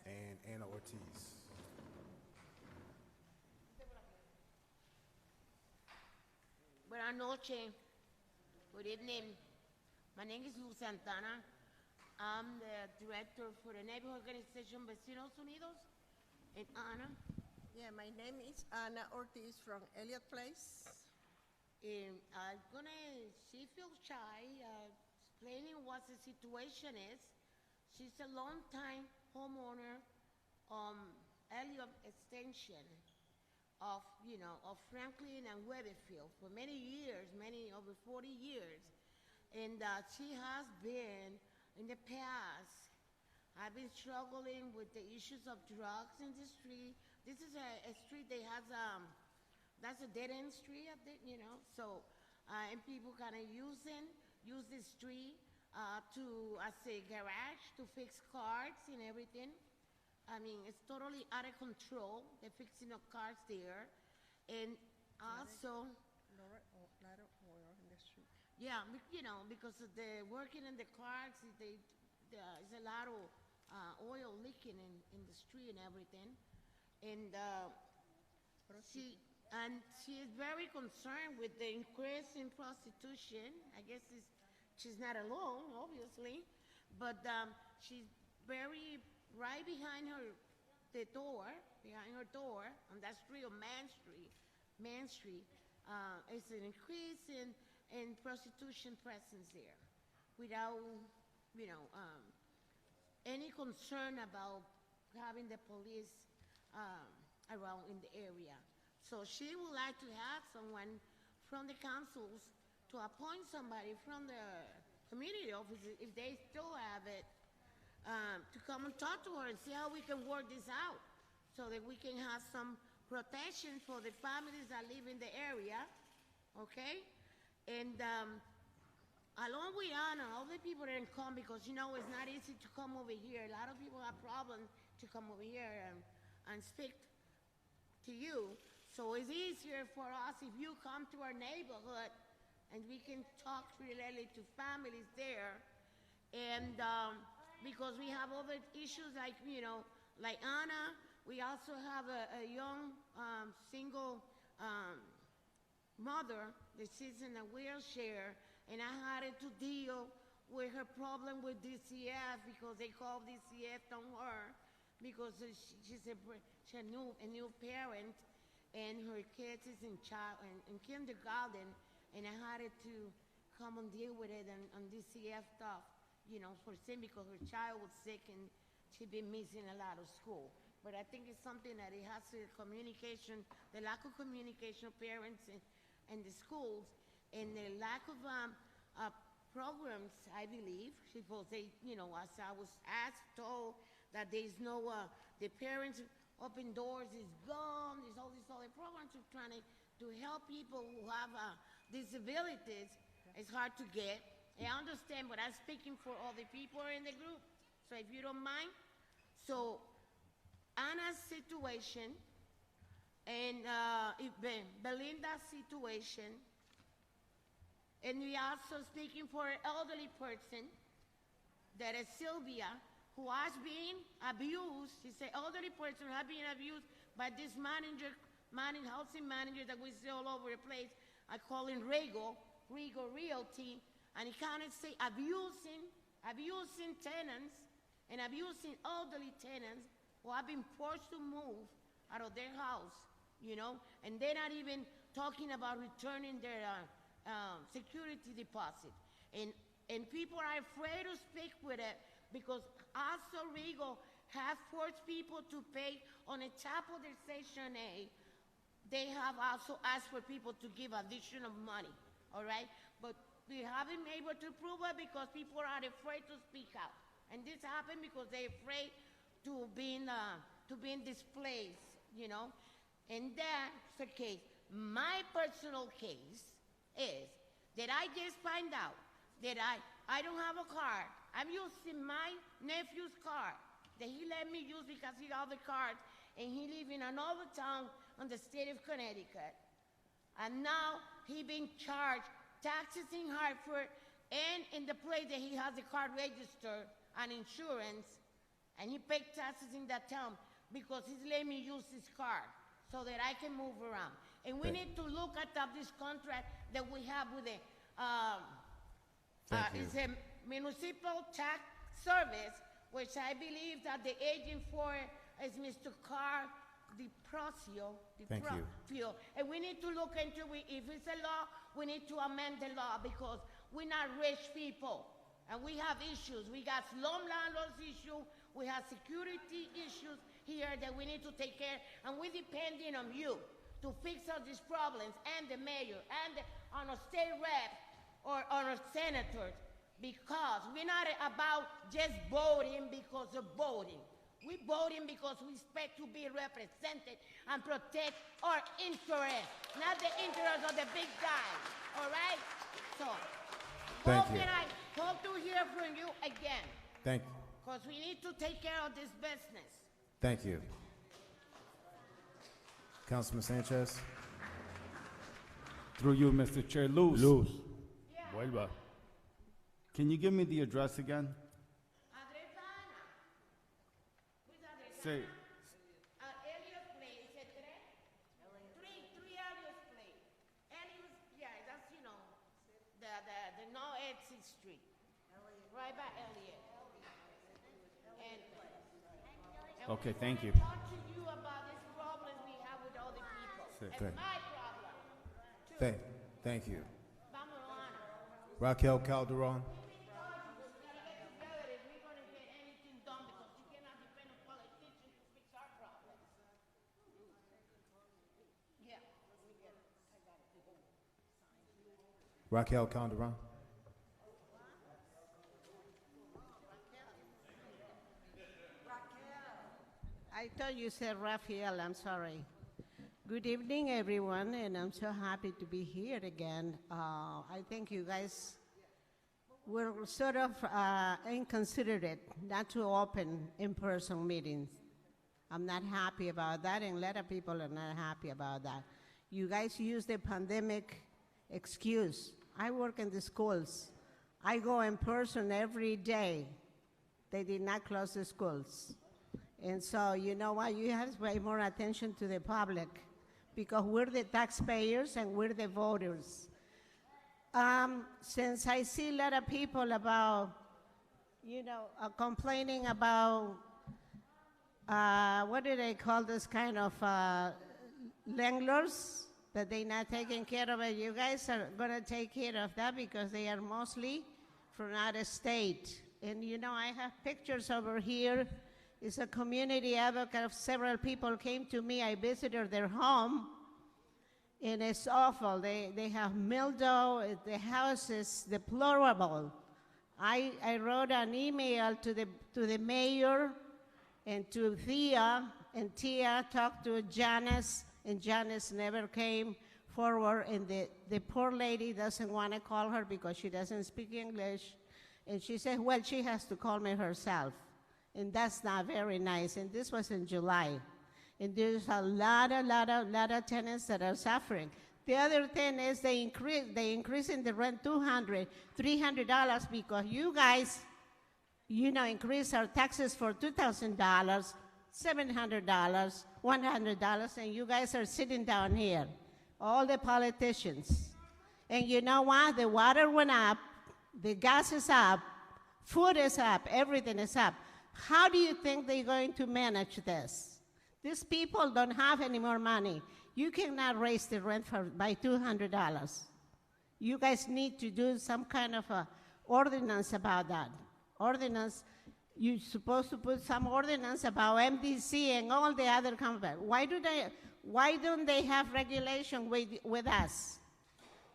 and Anna Ortiz. Buenas noches. Good evening. My name is Lou Santana. I'm the director for the neighborhood organization Vecinos Unidos. And Anna? Yeah, my name is Ana Ortiz from Elliott Place. And she feels shy, explaining what the situation is. She's a long-time homeowner, Elliott Extension of Franklin and Weatherfield for many years, over 40 years. And she has been, in the past, I've been struggling with the issues of drugs in the street. This is a street that has, that's a dead-end street, so, and people kind of use this street to, as a garage, to fix cars and everything. I mean, it's totally out of control. They're fixing up cars there. And also... A lot of oil in the street. Yeah, because of the working in the cars, there's a lot of oil leaking in the street and everything. And she is very concerned with the increase in prostitution. I guess she's not alone, obviously, but she's very right behind her door on that street on Main Street. It's an increase in prostitution presence there, without any concern about having the police around in the area. So she would like to have someone from the councils to appoint somebody from the community office, if they still have it, to come and talk to her and see how we can work this out so that we can have some protection for the families that live in the area, okay? And along with Anna, all the people didn't come because, it's not easy to come over here. A lot of people have problems to come over here and speak to you. So it's easier for us if you come to our neighborhood and we can talk related to families there. And because we have other issues like Anna, we also have a young single mother that sits in a wheelchair, and I had to deal with her problem with DCF because they called DCF on her because she's a new parent, and her kids is in kindergarten, and I had to come and deal with it on DCF stuff, for Sim because her child was sick and she'd been missing a lot of school. But I think it's something that it has to communication, the lack of communication of parents and the schools, and the lack of programs, I believe, because as I was told that there's no, the parents open doors is gone, there's all these other programs of trying to help people who have disabilities. It's hard to get. I understand, but I'm speaking for all the people in the group, so if you don't mind. So Anna's situation and Belinda's situation, and we also speaking for an elderly person, that is Sylvia, who has been abused. She's an elderly person who has been abused by this housing manager that we see all over the place. I call him Rego Realty, and he kind of say abusing tenants and abusing elderly tenants who have been forced to move out of their house, and they're not even talking about returning their security deposit. And people are afraid to speak with it because also Rego has forced people to pay on the top of their Section A. They have also asked for people to give additional money, all right? But we haven't been able to prove it because people are afraid to speak out. And this happened because they're afraid to being displaced, And that's the case. My personal case is that I just find out that I don't have a car. I'm using my nephew's car that he let me use because he got the card, and he lives in another town in the state of Connecticut. And now he being charged taxes in Hartford and in the place that he has the car registered and insurance, and he paid taxes in that town because he's letting me use his car so that I can move around. And we need to look at this contract that we have with the it's a municipal tax service, which I believe that the agent for is Mr. Carr DiProsio. Thank you. And we need to look into it. If it's a law, we need to amend the law because we're not rich people. And we have issues. We got slum landlords issue. We have security issues here that we need to take care. And we're depending on you to fix all these problems, and the mayor, and on a state rep, or on a senator, because we're not about just voting because of voting. We're voting because we expect to be represented and protect our interests, not the interests of the big guys, all right? So, Thank you. I hope to hear from you again, Thank you. because we need to take care of this business. Thank you. Councilman Sanchez. Through you, Mr. Chair. Luz. Vuelva. Can you give me the address again? Say, Elliot Place, three Elliot Place. Elliot, yeah, that's, you know, the no exit street. Right by Elliot. And okay, thank you. talk to you about these problems we have with other people. It's Thank- my problem. too. Thank you. Vamos, Ana. Raquel Calderon. Raquel Calderon. I thought you said Raphael, I'm sorry. Good evening, everyone, and I'm so happy to be here again. I think you guys were sort of inconsiderate not to open in-person meetings. I'm not happy about that, and a lot of people are not happy about that. You guys use the pandemic excuse. I work in the schools. I go in person every day. They did not close the schools. And so, you know what, you have to pay more attention to the public because we're the taxpayers and we're the voters. Since I see a lot of people about, you know, complaining about, what do they call this kind of landlords, that they're not taking care of it. You guys are going to take care of that because they are mostly from out of state. And, you know, I have pictures over here. It's a community advocate. Several people came to me. I visited their home, and it's awful. They have mildew. The house is deplorable. I wrote an email to the mayor and to Thea, and Thea talked to Janice, and Janice never came forward, and the poor lady doesn't want to call her because she doesn't speak English, and she said, well, she has to call me herself, and that's not very nice, and this was in July, and there's a lot of tenants that are suffering. The other thing is they increase in the rent $200, $300 because you guys, you know, increase our taxes for $2,000, $700, $100, and you guys are sitting down here, all the politicians. And you know what? The water went up, the gas is up, food is up, everything is up. How do you think they're going to manage this? These people don't have any more money. You cannot raise the rent by $200. You guys need to do some kind of a ordinance about that. Ordinance, you're supposed to put some ordinance about MDC and all the other companies. Why don't they have regulation with us?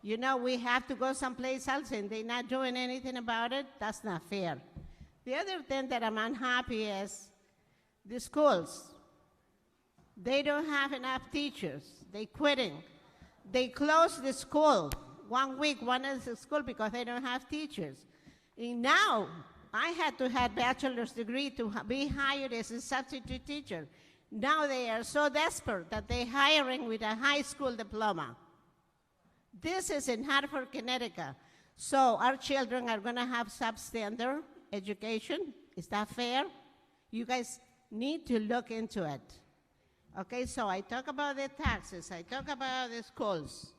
You know, we have to go someplace else and they're not doing anything about it. That's not fair. The other thing that I'm unhappy is the schools. They don't have enough teachers. They're quitting. They closed the school 1 week, one is the school because they don't have teachers. And now, I had to have bachelor's degree to be hired as a substitute teacher. Now they are so desperate that they're hiring with a high school diploma. This is in Hartford, Connecticut. So our children are going to have substandard education. Is that fair? You guys need to look into it. Okay, so I talk about the taxes. I talk about the schools.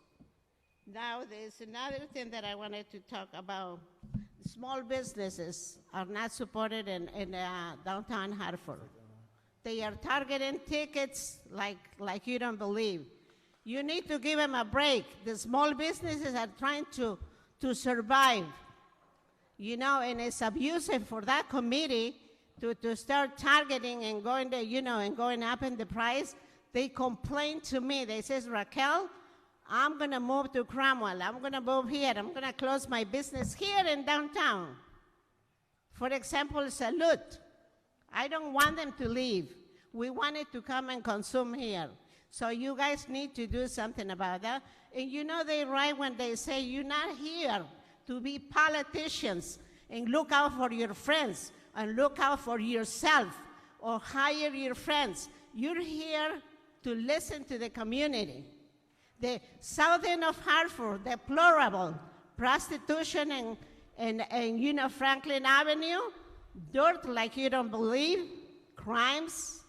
Now there's another thing that I wanted to talk about. small businesses are not supported in downtown Hartford. They are targeting tickets like you don't believe. You need to give them a break. The small businesses are trying to survive, you know, and it's abusive for that committee to start targeting and going to, you know, and going up in the price. They complain to me. They says, Raquel, I'm gonna move to Cromwell. I'm gonna move here. I'm gonna close my business here in downtown. For example, Salute. I don't want them to leave. We wanted to come and consume here. So you guys need to do something about that. And you know they're right when they say you're not here to be politicians and look out for your friends and look out for yourself or hire your friends. You're here to listen to the community. The south end of Hartford, deplorable, prostitution and you know, Franklin Avenue, dirt like you don't believe, crimes,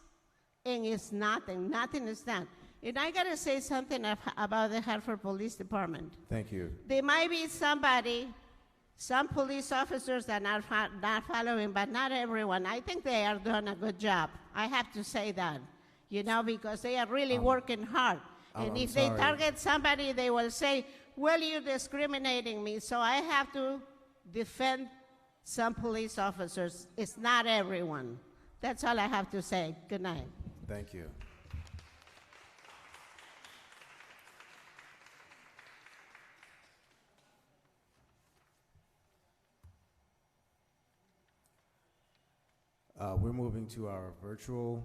and it's nothing is done. And I gotta say something about the Hartford Police Department. Thank you. There might be some police officers that are not following, but not everyone. I think they are doing a good job. I have to say that, you know, because they are really working hard. And if they target somebody, they will say, well, you're discriminating me, so I have to defend some police officers. It's not everyone. That's all I have to say. Good night. Thank you. We're moving to our virtual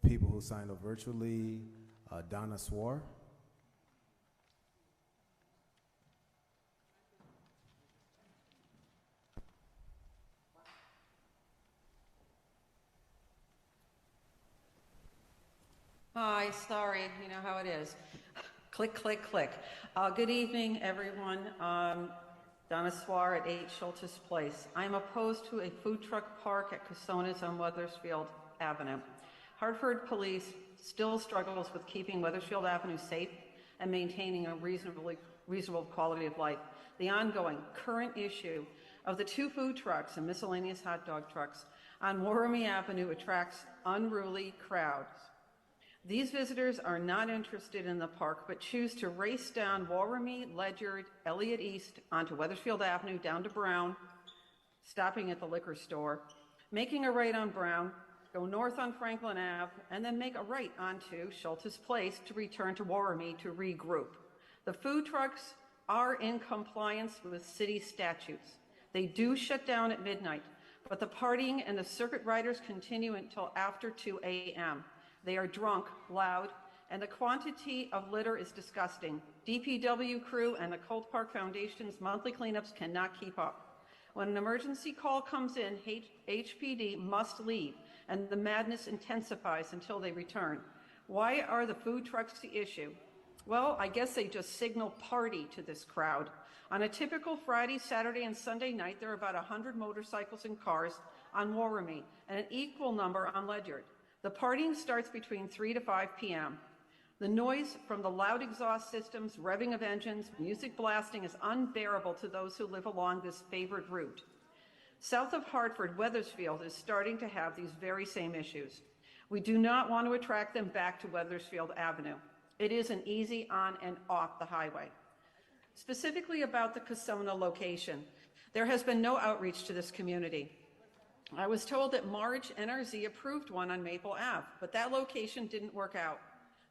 people who signed up virtually. Donna Swar. Hi, sorry, you know how it is. Click, click, click. Good evening, everyone. Donna Swar at 8 Schultes Place. I'm opposed to a food truck park at Casonas on Wethersfield Avenue. Hartford Police still struggles with keeping Wethersfield Avenue safe and maintaining a reasonable quality of life. The ongoing current issue of the 2 food trucks and miscellaneous hot dog trucks on Warramy Avenue attracts unruly crowds. These visitors are not interested in the park, but choose to race down Warramy, Ledyard, Elliott East onto Wethersfield Avenue down to Brown, stopping at the liquor store, making a right on Brown, go north on Franklin Ave, and then make a right onto Schultes Place to return to Warramy to regroup. The food trucks are in compliance with city statutes. They do shut down at midnight, but the partying and the circuit riders continue until after 2 a.m. They are drunk, loud, and the quantity of litter is disgusting. DPW crew and the Colt Park Foundation's monthly cleanups cannot keep up. When an emergency call comes in, HPD must leave, and the madness intensifies until they return. Why are the food trucks the issue? Well, I guess they just signal party to this crowd. On a typical Friday, Saturday, and Sunday night, there are about 100 motorcycles and cars on Warramy and an equal number on Ledyard. The partying starts between 3 to 5 p.m. The noise from the loud exhaust systems, revving of engines, music blasting is unbearable to those who live along this favored route. South of Hartford, Wethersfield is starting to have these very same issues. We do not want to attract them back to Wethersfield Avenue. It is an easy on and off the highway. Specifically about the Casona location, there has been no outreach to this community. I was told that Marge NRZ approved one on Maple Ave, but that location didn't work out.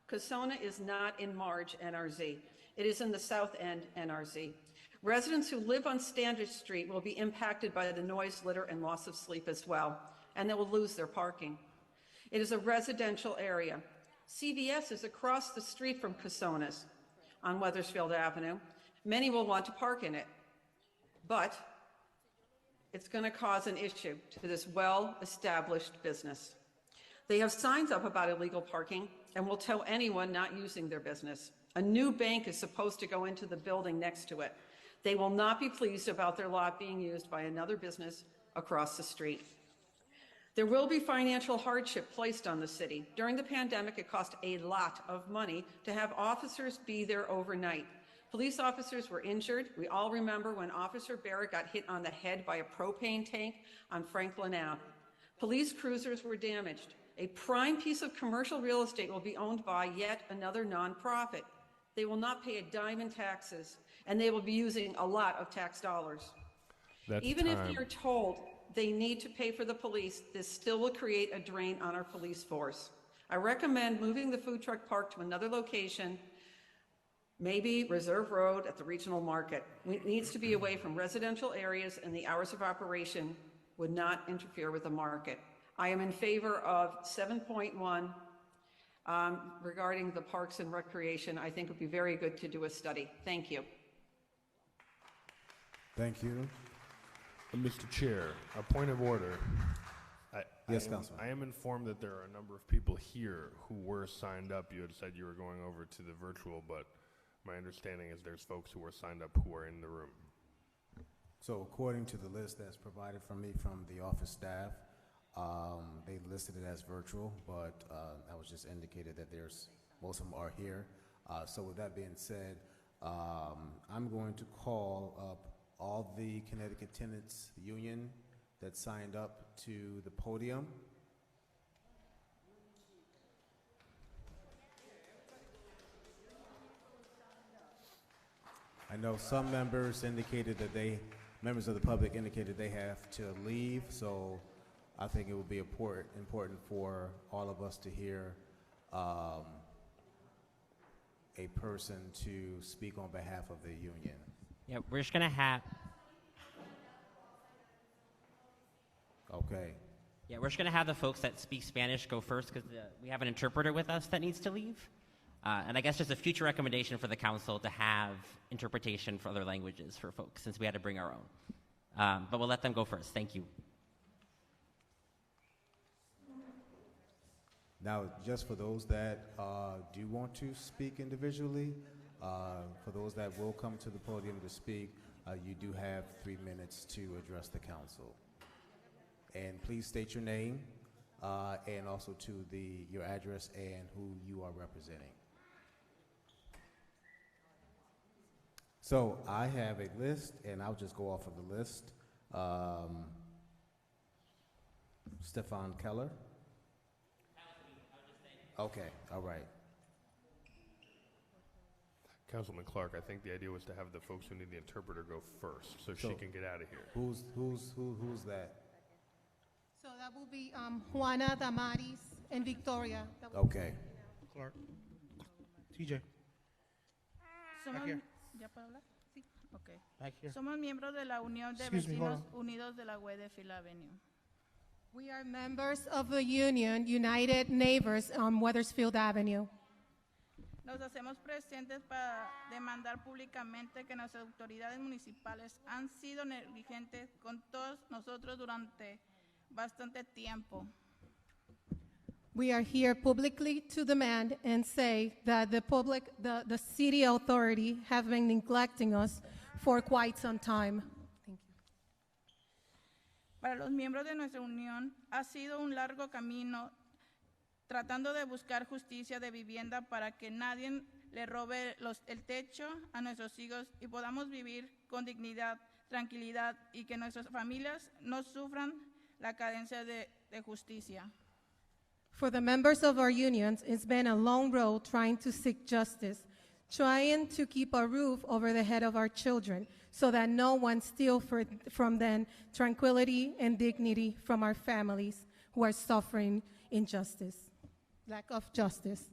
Casona is not in Marge NRZ. It is in the South End NRZ. Residents who live on Standish Street will be impacted by the noise, litter, and loss of sleep as well, and they will lose their parking. It is a residential area. CVS is across the street from Casonas on Wethersfield Avenue. Many will want to park in it, but it's going to cause an issue to this well-established business. They have signs up about illegal parking and will tell anyone not using their business. A new bank is supposed to go into the building next to it. They will not be pleased about their lot being used by another business across the street. There will be financial hardship placed on the city. During the pandemic, it cost a lot of money to have officers be there overnight. Police officers were injured. We all remember when Officer Barrett got hit on the head by a propane tank on Franklin Ave. Police cruisers were damaged. A prime piece of commercial real estate will be owned by yet another nonprofit. They will not pay a dime in taxes, and they will be using a lot of tax dollars. Even if they are told they need to pay for the police, this still will create a drain on our police force. I recommend moving the food truck park to another location, maybe Reserve Road at the regional market. It needs to be away from residential areas, and the hours of operation would not interfere with the market. I am in favor of 7.1 regarding the parks and recreation. I think it would be very good to do a study. Thank you. Thank you. Mr. Chair, a point of order. Yes, Councilman. I am informed that there are a number of people here who were signed up. You had said you were going over to the virtual, but my understanding is there's folks who were signed up who are in the room. So according to the list that's provided from me from the office staff, they listed it as virtual, but that was just indicated that most of them are here. So with that being said, I'm going to call up all the Connecticut Tenants Union that signed up to the podium. I know some members indicated that members of the public indicated they have to leave, so I think it would be important for all of us to hear a person to speak on behalf of the union. Yeah, we're just gonna have. Okay. Yeah, we're just gonna have the folks that speak Spanish go first because we have an interpreter with us that needs to leave. And I guess just a future recommendation for the council to have interpretation for other languages for folks since we had to bring our own. But we'll let them go first. Thank you. Now, just for those that do want to speak individually, for those that will come to the podium to speak, you do have 3 minutes to address the council. And please state your name and also to your address and who you are representing. So I have a list, and I'll just go off of the list. Stefan Keller. Okay, all right. Councilman Clark, I think the idea was to have the folks who need the interpreter go first so she can get out of here. Who's that? So that will be Juana, Damaris, and Victoria. Okay. Clark. TJ. Back here. ¿Ya puedo hablar? Sí. Okay. Back here. Somos miembros de la Unión de Excuse me, hold Vecinos Unidos de la Weatherfield Avenue. We are members of the union, United Neighbors on Weathersfield Avenue. Nos hacemos presentes para demandar públicamente que nuestras autoridades municipales han sido negligentes con todos nosotros durante bastante tiempo. We are here publicly to demand and say that the city authority have been neglecting us for quite some time. Thank you. Para los miembros de nuestra unión ha sido un largo camino tratando de buscar justicia de vivienda para que nadie le robe el techo a nuestros hijos y podamos vivir con dignidad, tranquilidad y que nuestras familias no sufran la carencia de justicia. For the members of our unions, it's been a long road trying to seek justice, trying to keep a roof over the head of our children so that no one steals from them tranquility and dignity from our families who are suffering injustice, lack of justice.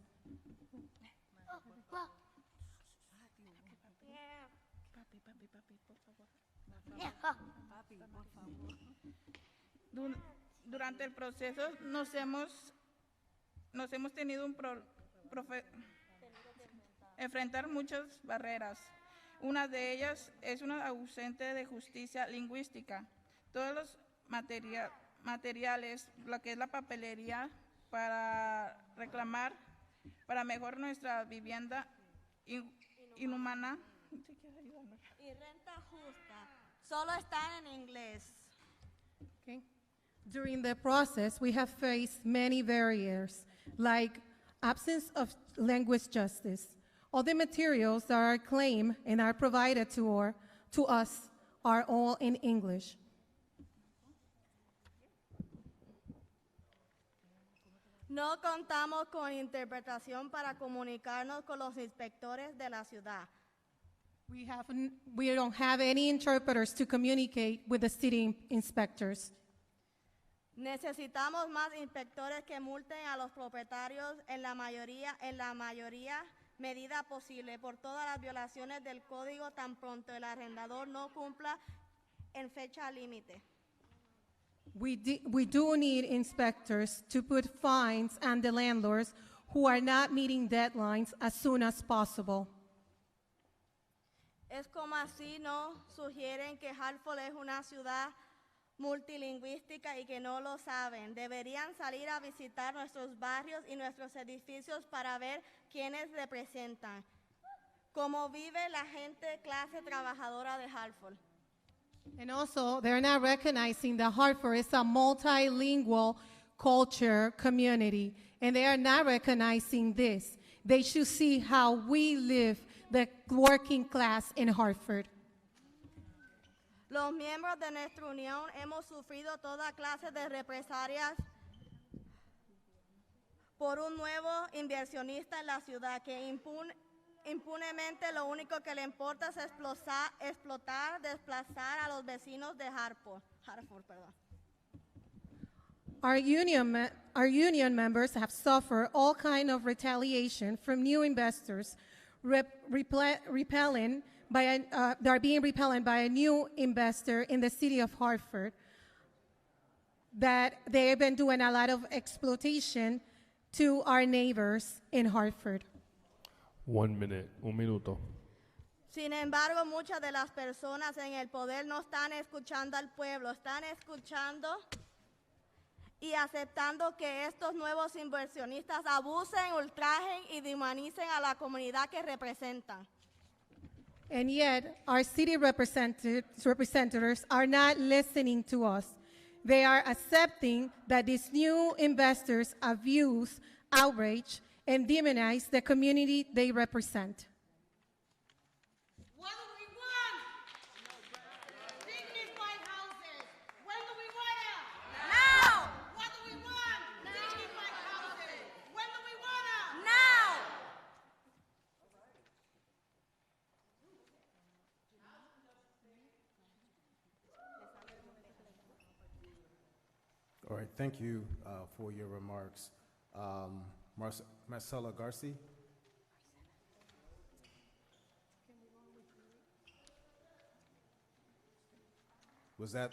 Durante el proceso nos hemos tenido enfrentar muchas barreras. Una de ellas es una ausente de justicia lingüística. Todos los materiales, lo que es la papelería para reclamar, para mejorar nuestra vivienda inhumana. Y renta justa, solo están en inglés. Okay. During the process, we have faced many barriers, like absence of language justice, All the materials that are claimed and are provided to us are all in English. No contamos con interpretación para comunicarnos con los inspectores de la ciudad. We don't have any interpreters to communicate with the city inspectors. Necesitamos más inspectores que multen a los propietarios en la mayoría medida posible por todas las violaciones del código tan pronto el arrendador no cumpla en fecha límite. We do need inspectors to put fines on the landlords who are not meeting deadlines as soon as possible. Es como así no sugieren que Hartford es una ciudad multilingüística y que no lo saben. Deberían salir a visitar nuestros barrios y nuestros edificios para ver quiénes representan, cómo vive la gente clase trabajadora de Hartford. And also, they're not recognizing that Hartford is a multilingual culture community, and they are not recognizing this. They should see how we live, the working class in Hartford. Los miembros de nuestra unión hemos sufrido toda clase de represalias por un nuevo inversionista en la ciudad que impunemente lo único que le importa es explotar, desplazar a los vecinos de Hartford. Our union members have suffered all kind of retaliation from new investors, they are being repelled by a new investor in the city of Hartford, that they have been doing a lot of exploitation to our neighbors in Hartford. 1 minute, un minuto. Sin embargo, muchas de las personas en el poder no están escuchando al pueblo, están escuchando y aceptando que estos nuevos inversionistas abusen, ultrajen y dehumanicen a la comunidad que representan. And yet, our city representatives are not listening to us. They are accepting that these new investors abuse, outrage, and demonize the community they represent. What do we want? Dignified houses. When do we want them? Now. What do we want? Dignified houses. When do we want them? Now. All right, thank you for your remarks. Marcela Garcia.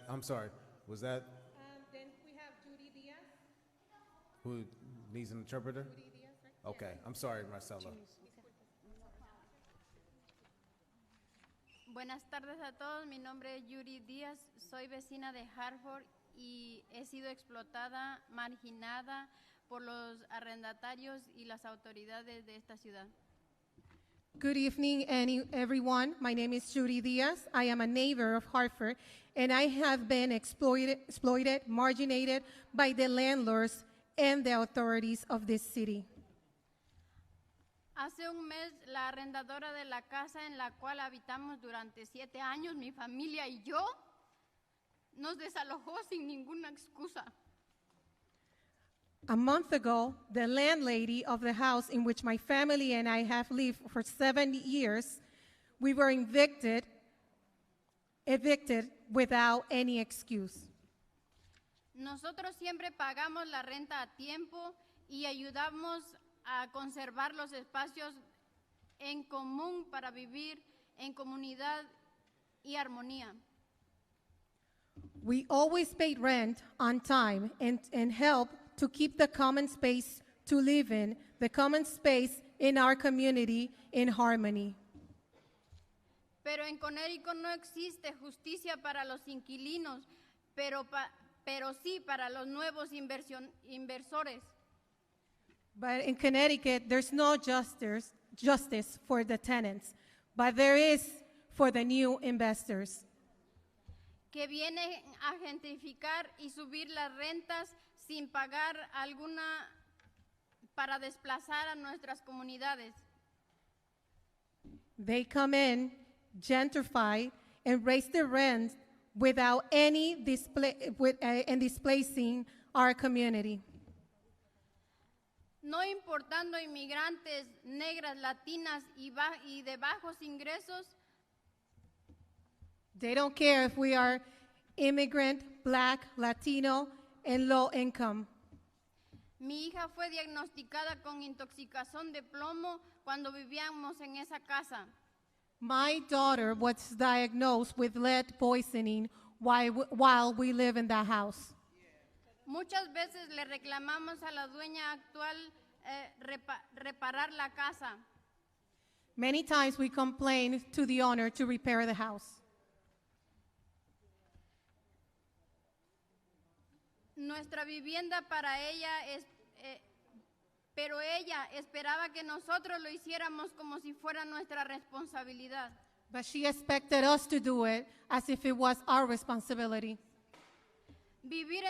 I'm sorry, was that? Then we have Judy Diaz. Who needs an interpreter? Judy Diaz, right? Okay, I'm sorry, Marcela. Buenas tardes a todos, mi nombre es Yuri Díaz, soy vecina de Hartford y he sido explotada, marginada por los arrendatarios y las autoridades de esta ciudad. Good evening, everyone. My name is Judy Diaz. I am a neighbor of Hartford, and I have been exploited, marginated by the landlords and the authorities of this city. Hace un mes, la arrendadora de la casa en la cual habitamos durante 7 años, mi familia y yo, nos desalojó sin ninguna excusa. A month ago, the landlady of the house in which my family and I have lived for 7 years, we were evicted without any excuse. Nosotros siempre pagamos la renta a tiempo y ayudamos a conservar los espacios en común para vivir en comunidad y armonía. We always paid rent on time and helped to keep the common space to live in, the common space in our community in harmony. Pero en Connecticut no existe justicia para los inquilinos, pero sí para los nuevos inversores. But in Connecticut, there's no justice for the tenants, but there is for the new investors. Que vienen a gentrificar y subir las rentas sin pagar alguna para desplazar a nuestras comunidades. They come in, gentrify, and raise the rent without any and displacing our community. No importando inmigrantes, negras, latinas y de bajos ingresos, They don't care if we are immigrant, black, Latino, and low income. mi hija fue diagnosticada con intoxicación de plomo cuando vivíamos en esa casa. My daughter was diagnosed with lead poisoning while we live in that house. Muchas veces le reclamamos a la dueña actual reparar la casa. Many times we complain to the owner to repair the house. Nuestra vivienda para ella es, pero ella esperaba que nosotros lo hiciéramos como si fuera nuestra responsabilidad. But she expected us to do it as if it was our responsibility. Vivir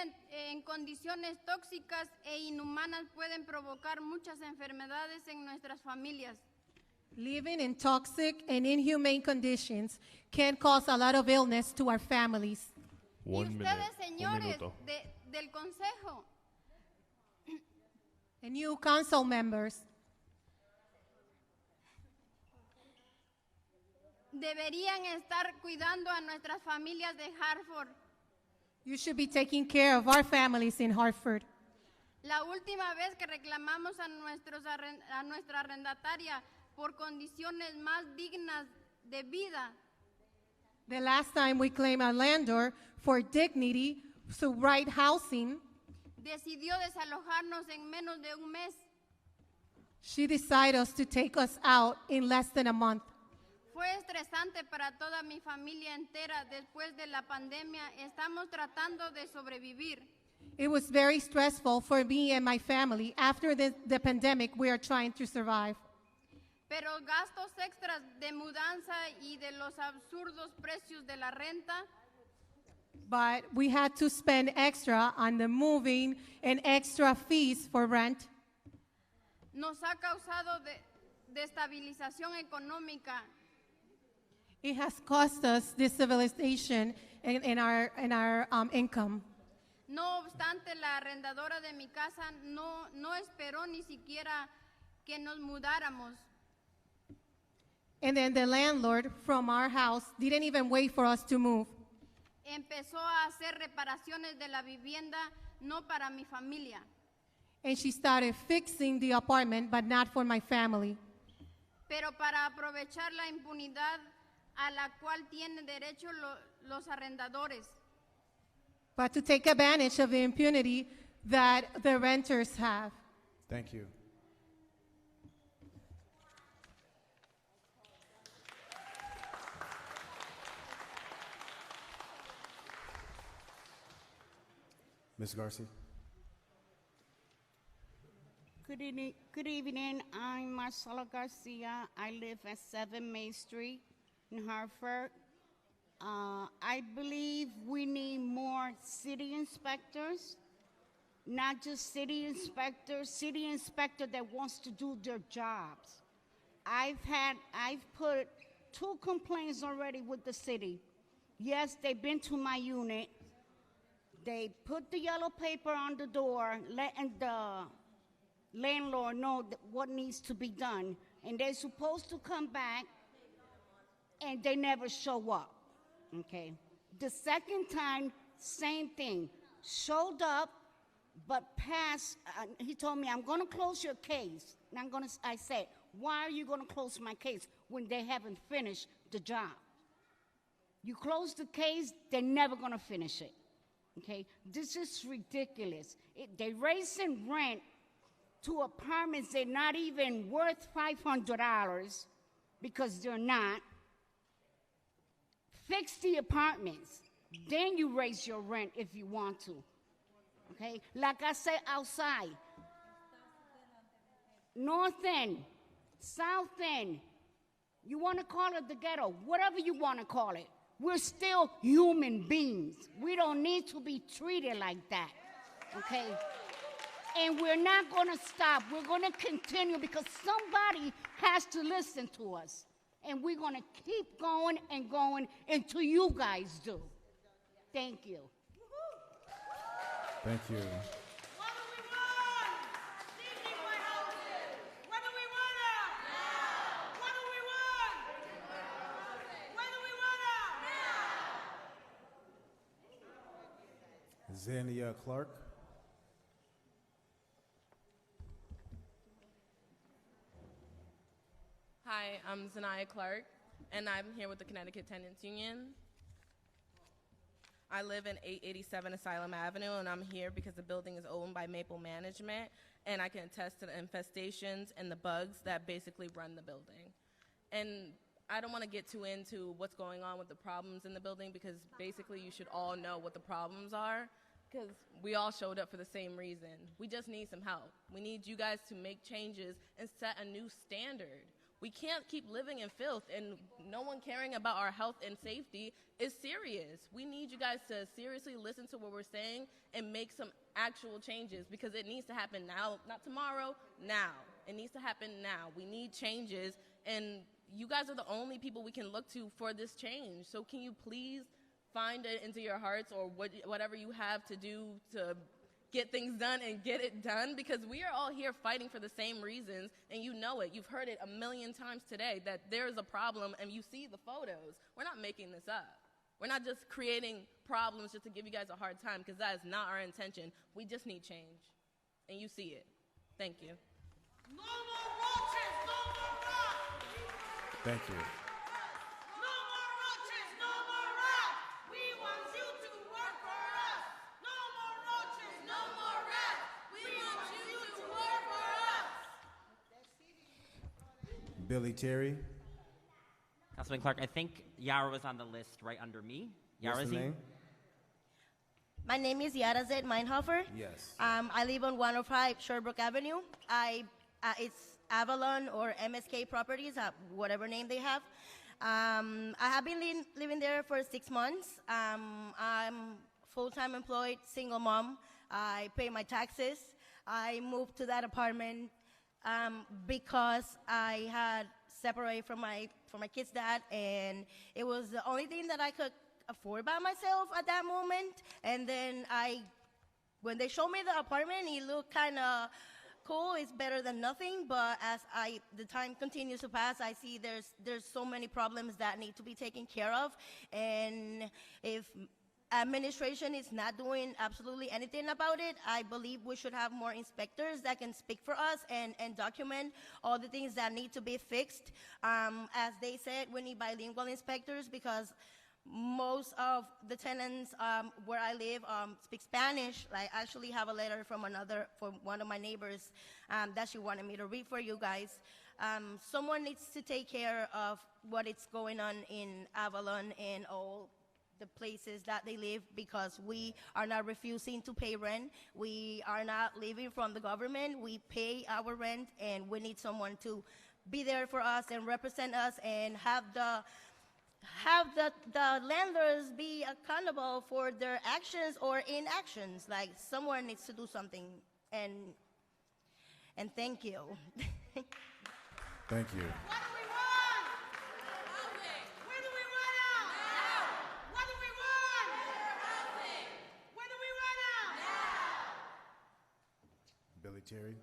en condiciones tóxicas e inhumanas pueden provocar muchas enfermedades en nuestras familias. Living in toxic and inhumane conditions can cause a lot of illness to our families. Y ustedes, señores del consejo, And you council members, deberían estar cuidando a nuestras familias de Hartford. you should be taking care of our families in Hartford. La última vez que reclamamos a nuestra arrendataria por condiciones más dignas de vida, The last time we claimed our landlord for dignity, so right housing, decidió desalojarnos en menos de un mes. she decided to take us out in less than a month. Fue estresante para toda mi familia entera. Después de la pandemia, estamos tratando de sobrevivir. It was very stressful for me and my family. After the pandemic, we are trying to survive. Pero gastos extras de mudanza y de los absurdos precios de la renta But we had to spend extra on the moving and extra fees for rent. nos ha causado destabilización económica. It has cost us destabilization in our income. No obstante, la arrendadora de mi casa no esperó ni siquiera que nos mudáramos. And then the landlord from our house didn't even wait for us to move. Empezó a hacer reparaciones de la vivienda, no para mi familia. And she started fixing the apartment, but not for my family. Pero para aprovechar la impunidad a la cual tienen derecho los arrendadores. But to take advantage of the impunity that the renters have. Thank you. Ms. Garcia. Good evening. I'm Marcela Garcia. I live at 7 May Street in Hartford. I believe we need more city inspectors, not just city inspector that wants to do their jobs. I've put 2 complaints already with the city. Yes, they've been to my unit. They put the yellow paper on the door, letting the landlord know what needs to be done. And they're supposed to come back, and they never show up, okay? The second time, same thing. Showed up, but passed, he told me, I'm gonna close your case. And I said, why are you gonna close my case when they haven't finished the job? You close the case, they're never gonna finish it. Okay, this is ridiculous. They're raising rent to apartments that are not even worth $500 because they're not. Fix the apartments. Then you raise your rent if you want to. Okay, like I said outside, North End, South End, you want to call it the ghetto, whatever you want to call it. We're still human beings. We don't need to be treated like that, okay? And we're not going to stop. We're going to continue because somebody has to listen to us. And we're going to keep going and going until you guys do. Thank you. Thank you. Zania Clark. Hi, I'm Zanaya Clark, and I'm here with the Connecticut Tenants Union. I live in 887 Asylum Avenue, and I'm here because the building is owned by Maple Management, and I can attest to the infestations and the bugs that basically run the building. And I don't want to get too into what's going on with the problems in the building, because basically you should all know what the problems are, because we all showed up for the same reason. We just need some help. We need you guys to make changes and set a new standard. We can't keep living in filth, and no one caring about our health and safety is serious. We need you guys to seriously listen to what we're saying and make some actual changes, because it needs to happen now, not tomorrow, now. It needs to happen now. We need changes, and you guys are the only people we can look to for this change. So can you please find it into your hearts, or whatever you have to do to get things done and get it done, because we are all here fighting for the same reasons, and you know it. You've heard it a million times today that there is a problem, and you see the photos. We're not making this up. We're not just creating problems just to give you guys a hard time, because that is not our intention. We just need change, and you see it. Thank you. No more roaches, no more rats. Thank you. No more roaches, no more rats. We want you to work for us. No more roaches, no more rats. We want you to work for us. Billy Terry. Councilman Clark, I think Yara was on the list right under me. Yara, What's the name? My name is Yara Zed Meinhofer. Yes. I live on 105 Sherbrooke Avenue. It's Avalon or MSK Properties, whatever name they have. I have been living there for 6 months. I'm full-time employed, single mom. I pay my taxes. I moved to that apartment because I had separated from my kid's dad, and it was the only thing that I could afford by myself at that moment. And then when they showed me the apartment, it looked kind of cool. It's better than nothing. But as the time continues to pass, I see there's so many problems that need to be taken care of. And if administration is not doing absolutely anything about it, I believe we should have more inspectors that can speak for us and document all the things that need to be fixed. As they said, we need bilingual inspectors, because most of the tenants where I live speak Spanish. I actually have a letter from one of my neighbors that she wanted me to read for you guys. Someone needs to take care of what is going on in Avalon and all the places that they live, because we are not refusing to pay rent. We are not living from the government. We pay our rent, and we need someone to be there for us and represent us, and have the landlords be accountable for their actions or inactions. Like, someone needs to do something. And thank you. Thank you. What do we want? Housing. Where do we run out? Now. What do we want? Housing. Where do we run out? Now. Billy Terry.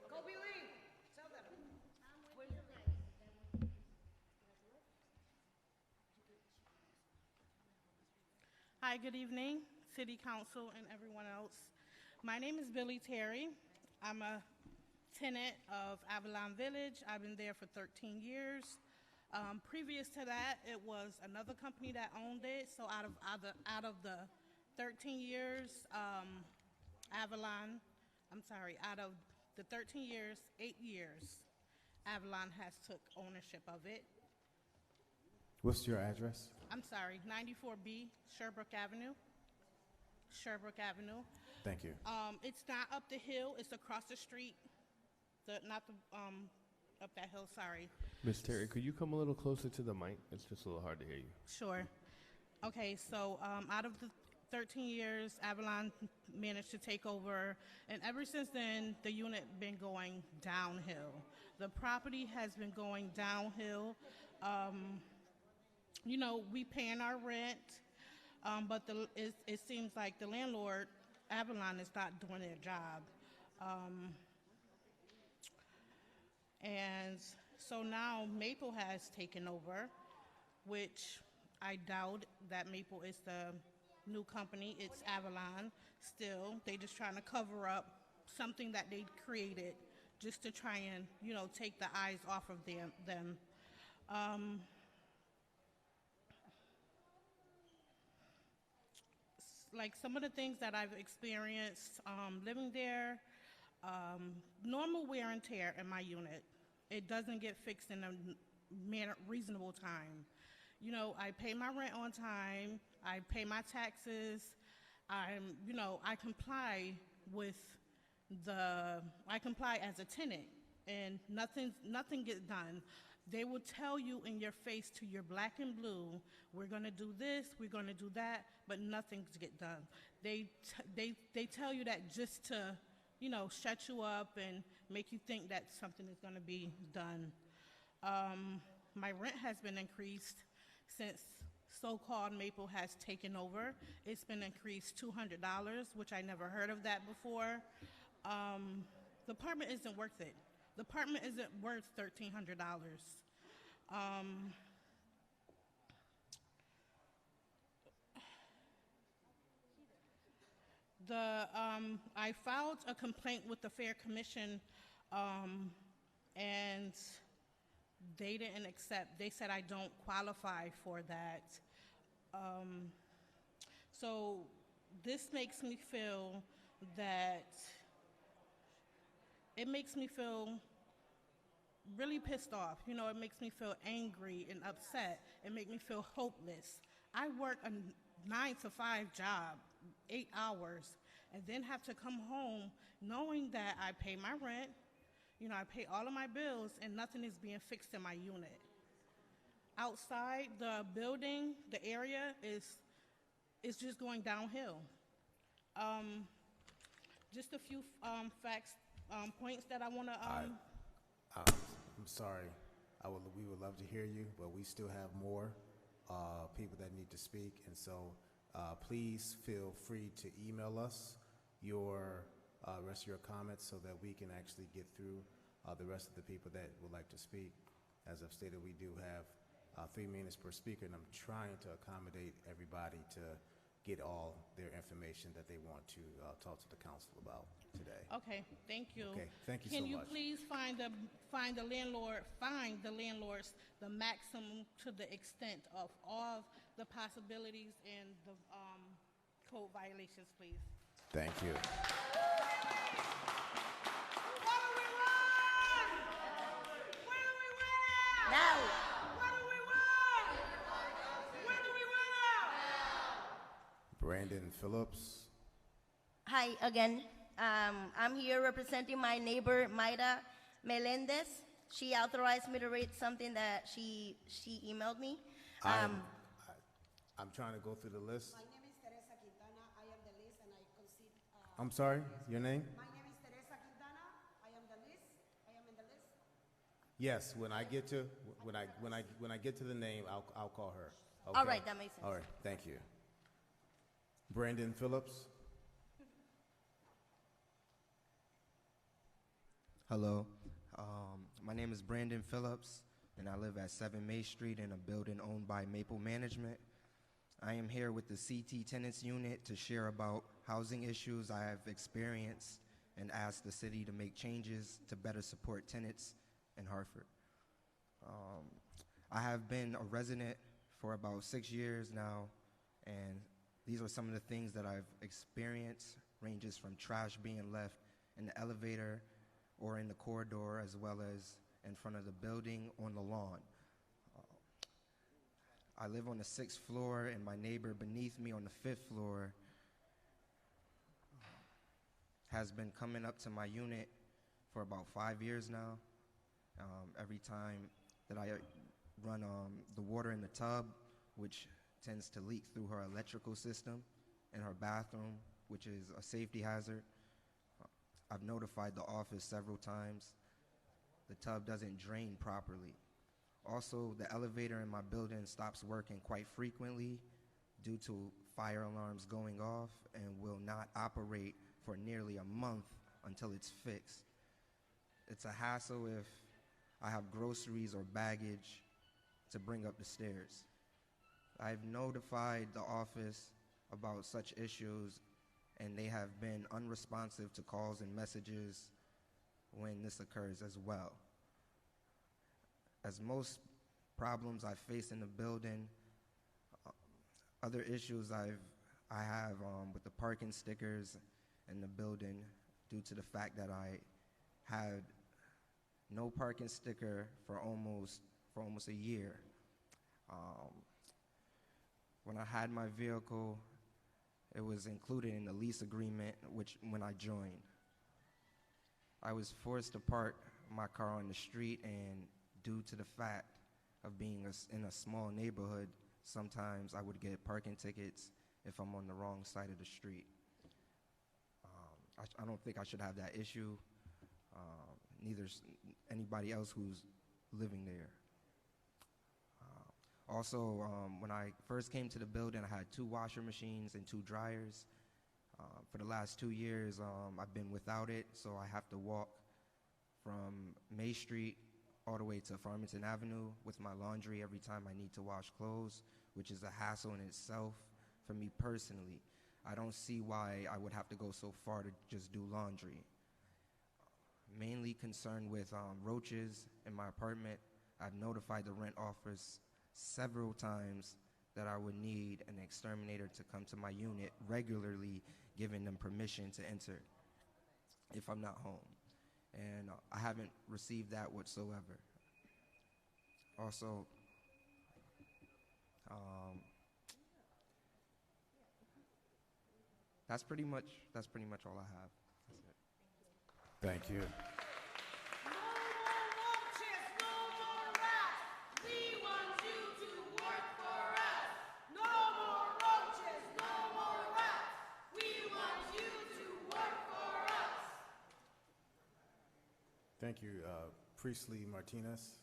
Go Billy. Tell them. Hi, good evening, City Council and everyone else. My name is Billy Terry. I'm a tenant of Avalon Village. I've been there for 13 years. Previous to that, it was another company that owned it. So out of the 13 years, out of the 13 years, 8 years, Avalon has took ownership of it. What's your address? I'm sorry, 94B, Sherbrooke Avenue. Sherbrooke Avenue. Thank you. It's not up the hill, it's across the street. Up that hill, sorry. Ms. Terry, could you come a little closer to the mic? It's just a little hard to hear you. Sure. Okay, so out of the 13 years, Avalon managed to take over, and ever since then, the unit been going downhill. The property has been going downhill. You know, we paying our rent, but it seems like the landlord, Avalon, is not doing their job. And so now Maple has taken over, which I doubt that Maple is the new company. It's Avalon still. They just trying to cover up something that they created just to try and, you know, take the eyes off of them. Like some of the things that I've experienced living there, normal wear and tear in my unit. It doesn't get fixed in a reasonable time. You know, I pay my rent on time, I pay my taxes, I comply I comply as a tenant, and nothing gets done. They will tell you in your face to your black and blue, we're gonna do this, we're gonna do that, but nothing's get done. They tell you that just to, you know, shut you up and make you think that something is gonna be done. My rent has been increased since so-called Maple has taken over. It's been increased $200, which I never heard of that before. The apartment isn't worth it. The apartment isn't worth $1,300. I filed a complaint with the Fair Commission, and they didn't accept. They said I don't qualify for that. So this makes me feel that it makes me feel really pissed off. You know, it makes me feel angry and upset. It makes me feel hopeless. I work a 9-to-5 job, 8 hours, and then have to come home knowing that I pay my rent, you know, I pay all of my bills, and nothing is being fixed in my unit. Outside, the building, the area is just going downhill. Just a few facts, points that I want to. I'm sorry. We would love to hear you, but we still have more people that need to speak, and so please feel free to email us your rest of your comments so that we can actually get through the rest of the people that would like to speak. As I've stated, we do have 3 minutes per speaker, and I'm trying to accommodate everybody to get all their information that they want to talk to the council about today. Okay, thank you. Okay, thank you so Can much. you please find the landlords the maximum to the extent of all the possibilities and the code violations, please? Thank you. Now. Brandon Phillips. Hi again. I'm here representing my neighbor, Mayra Melendez. She authorized me to read something that she emailed me. I'm trying to go through the list. My name is Teresa Quintana. I am the list, and I concede. I'm sorry, your name? My name is Teresa Quintana. I am the list. I am in the list. Yes, when I get to the name, I'll call her. Okay? All right, that makes sense. All right, thank you. Brandon Phillips. Hello, my name is Brandon Phillips, and I live at 7 May Street in a building owned by Maple Management. I am here with the CT Tenants Unit to share about housing issues I have experienced and ask the city to make changes to better support tenants in Hartford. I have been a resident for about 6 years now, and these are some of the things that I've experienced, ranges from trash being left in the elevator or in the corridor, as well as in front of the building on the lawn. I live on the 6th floor, and my neighbor beneath me on the 5th floor has been coming up to my unit for about 5 years now. Every time that I run the water in the tub, which tends to leak through her electrical system in her bathroom, which is a safety hazard. I've notified the office several times. The tub doesn't drain properly. Also, the elevator in my building stops working quite frequently due to fire alarms going off and will not operate for nearly a month until it's fixed. It's a hassle if I have groceries or baggage to bring up the stairs. I've notified the office about such issues, and they have been unresponsive to calls and messages when this occurs as well. As most problems I face in the building, other issues I have with the parking stickers in the building due to the fact that I had no parking sticker for almost a year. When I had my vehicle, it was included in the lease agreement when I joined. I was forced to park my car on the street, and due to the fact of being in a small neighborhood, sometimes I would get parking tickets if I'm on the wrong side of the street. I don't think I should have that issue, neither anybody else who's living there. Also, when I first came to the building, I had 2 washer machines and 2 dryers. For the last 2 years, I've been without it, so I have to walk from May Street all the way to Farmington Avenue with my laundry every time I need to wash clothes, which is a hassle in itself for me personally. I don't see why I would have to go so far to just do laundry. Mainly concerned with roaches in my apartment. I've notified the rent office several times that I would need an exterminator to come to my unit regularly, giving them permission to enter if I'm not home. And I haven't received that whatsoever. Also, that's pretty much all I have. That's it. Thank you. Thank you, Priestley Martinez.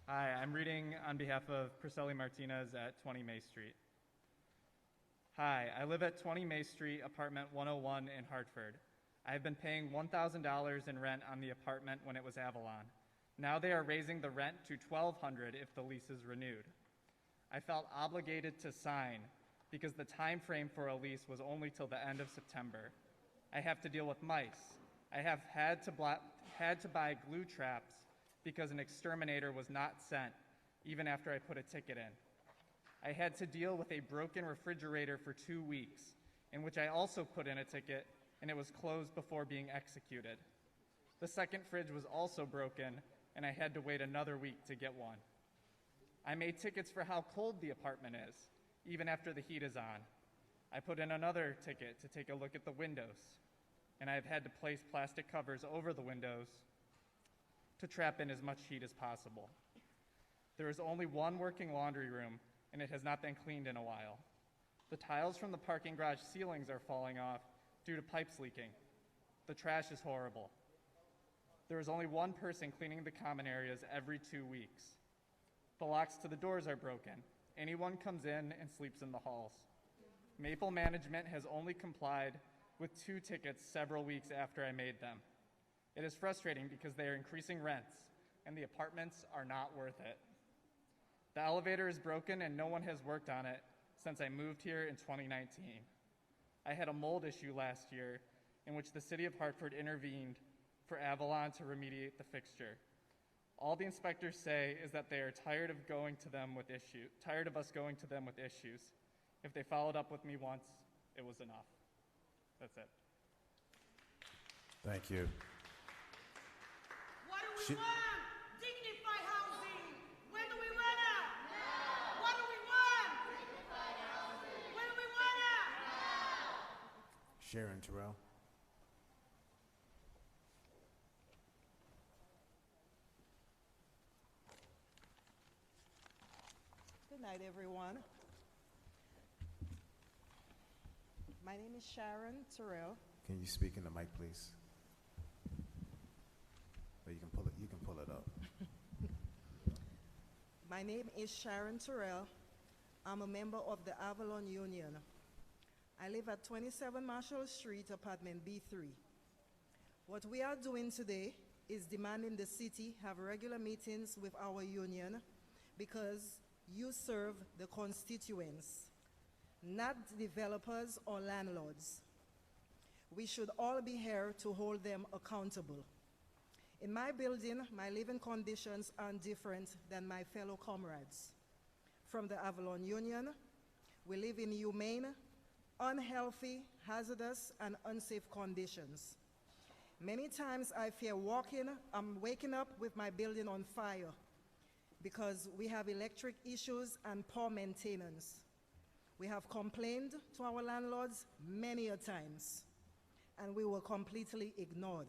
Hi, I'm reading on behalf of Priscilla Martinez at 20 May Street. Hi, I live at 20 May Street, apartment 101 in Hartford. I have been paying $1,000 in rent on the apartment when it was Avalon. Now they are raising the rent to $1,200 if the lease is renewed. I felt obligated to sign because the time frame for a lease was only till the end of September. I have to deal with mice. I have had to buy glue traps because an exterminator was not sent, even after I put a ticket in. I had to deal with a broken refrigerator for 2 weeks, in which I also put in a ticket, and it was closed before being executed. The second fridge was also broken, and I had to wait another week to get one. I made tickets for how cold the apartment is, even after the heat is on. I put in another ticket to take a look at the windows, and I've had to place plastic covers over the windows to trap in as much heat as possible. There is only one working laundry room, and it has not been cleaned in a while. The tiles from the parking garage ceilings are falling off due to pipes leaking. The trash is horrible. There is only one person cleaning the common areas every 2 weeks. The locks to the doors are broken. Anyone comes in and sleeps in the halls. Maple management has only complied with 2 tickets several weeks after I made them. It is frustrating because they are increasing rents, and the apartments are not worth it. The elevator is broken, and no one has worked on it since I moved here in 2019. I had a mold issue last year in which the city of Hartford intervened for Avalon to remediate the fixture. All the inspectors say is that they are tired of us going to them with issues. If they followed up with me once, it was enough. That's it. Thank you. What do we want? Dignified housing. When do we want it? Now. What do we want? Dignified housing. When do we want it? Now. Sharon Terrell. Good night, everyone. My name is Sharon Terrell. Can you speak in the mic, please? Or you can pull it up. My name is Sharon Terrell. I'm a member of the Avalon Union. I live at 27 Marshall Street, apartment B3. What we are doing today is demanding the city have regular meetings with our union because you serve the constituents, not developers or landlords. We should all be here to hold them accountable. In my building, my living conditions are different than my fellow comrades. From the Avalon Union, we live in humane, unhealthy, hazardous, and unsafe conditions. Many times I fear waking up with my building on fire because we have electric issues and poor maintenance. We have complained to our landlords many a times, and we were completely ignored.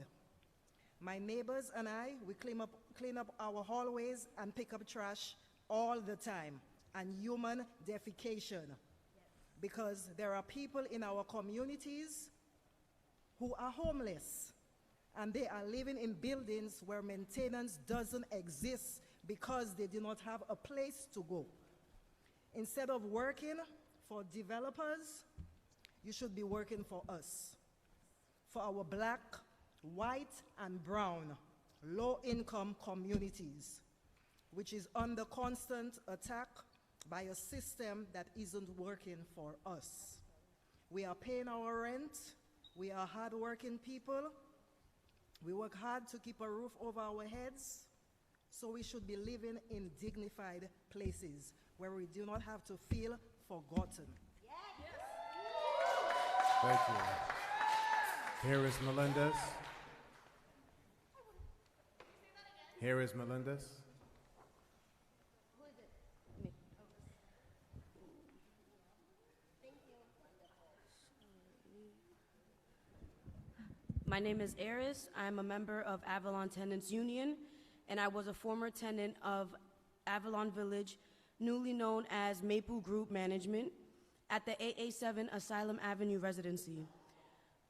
My neighbors and I, we clean up our hallways and pick up trash all the time, and human defecation, because there are people in our communities who are homeless, and they are living in buildings where maintenance doesn't exist because they do not have a place to go. Instead of working for developers, you should be working for us, for our Black, white, and brown low-income communities, which is under constant attack by a system that isn't working for us. We are paying our rent. We are hardworking people. We work hard to keep a roof over our heads, so we should be living in dignified places where we do not have to feel forgotten. Thank you. Here is Melendez. Here is Melendez. My name is Eris. I'm a member of Avalon Tenants Union, and I was a former tenant of Avalon Village, newly known as Maple Group Management, at the 887 Asylum Avenue residency.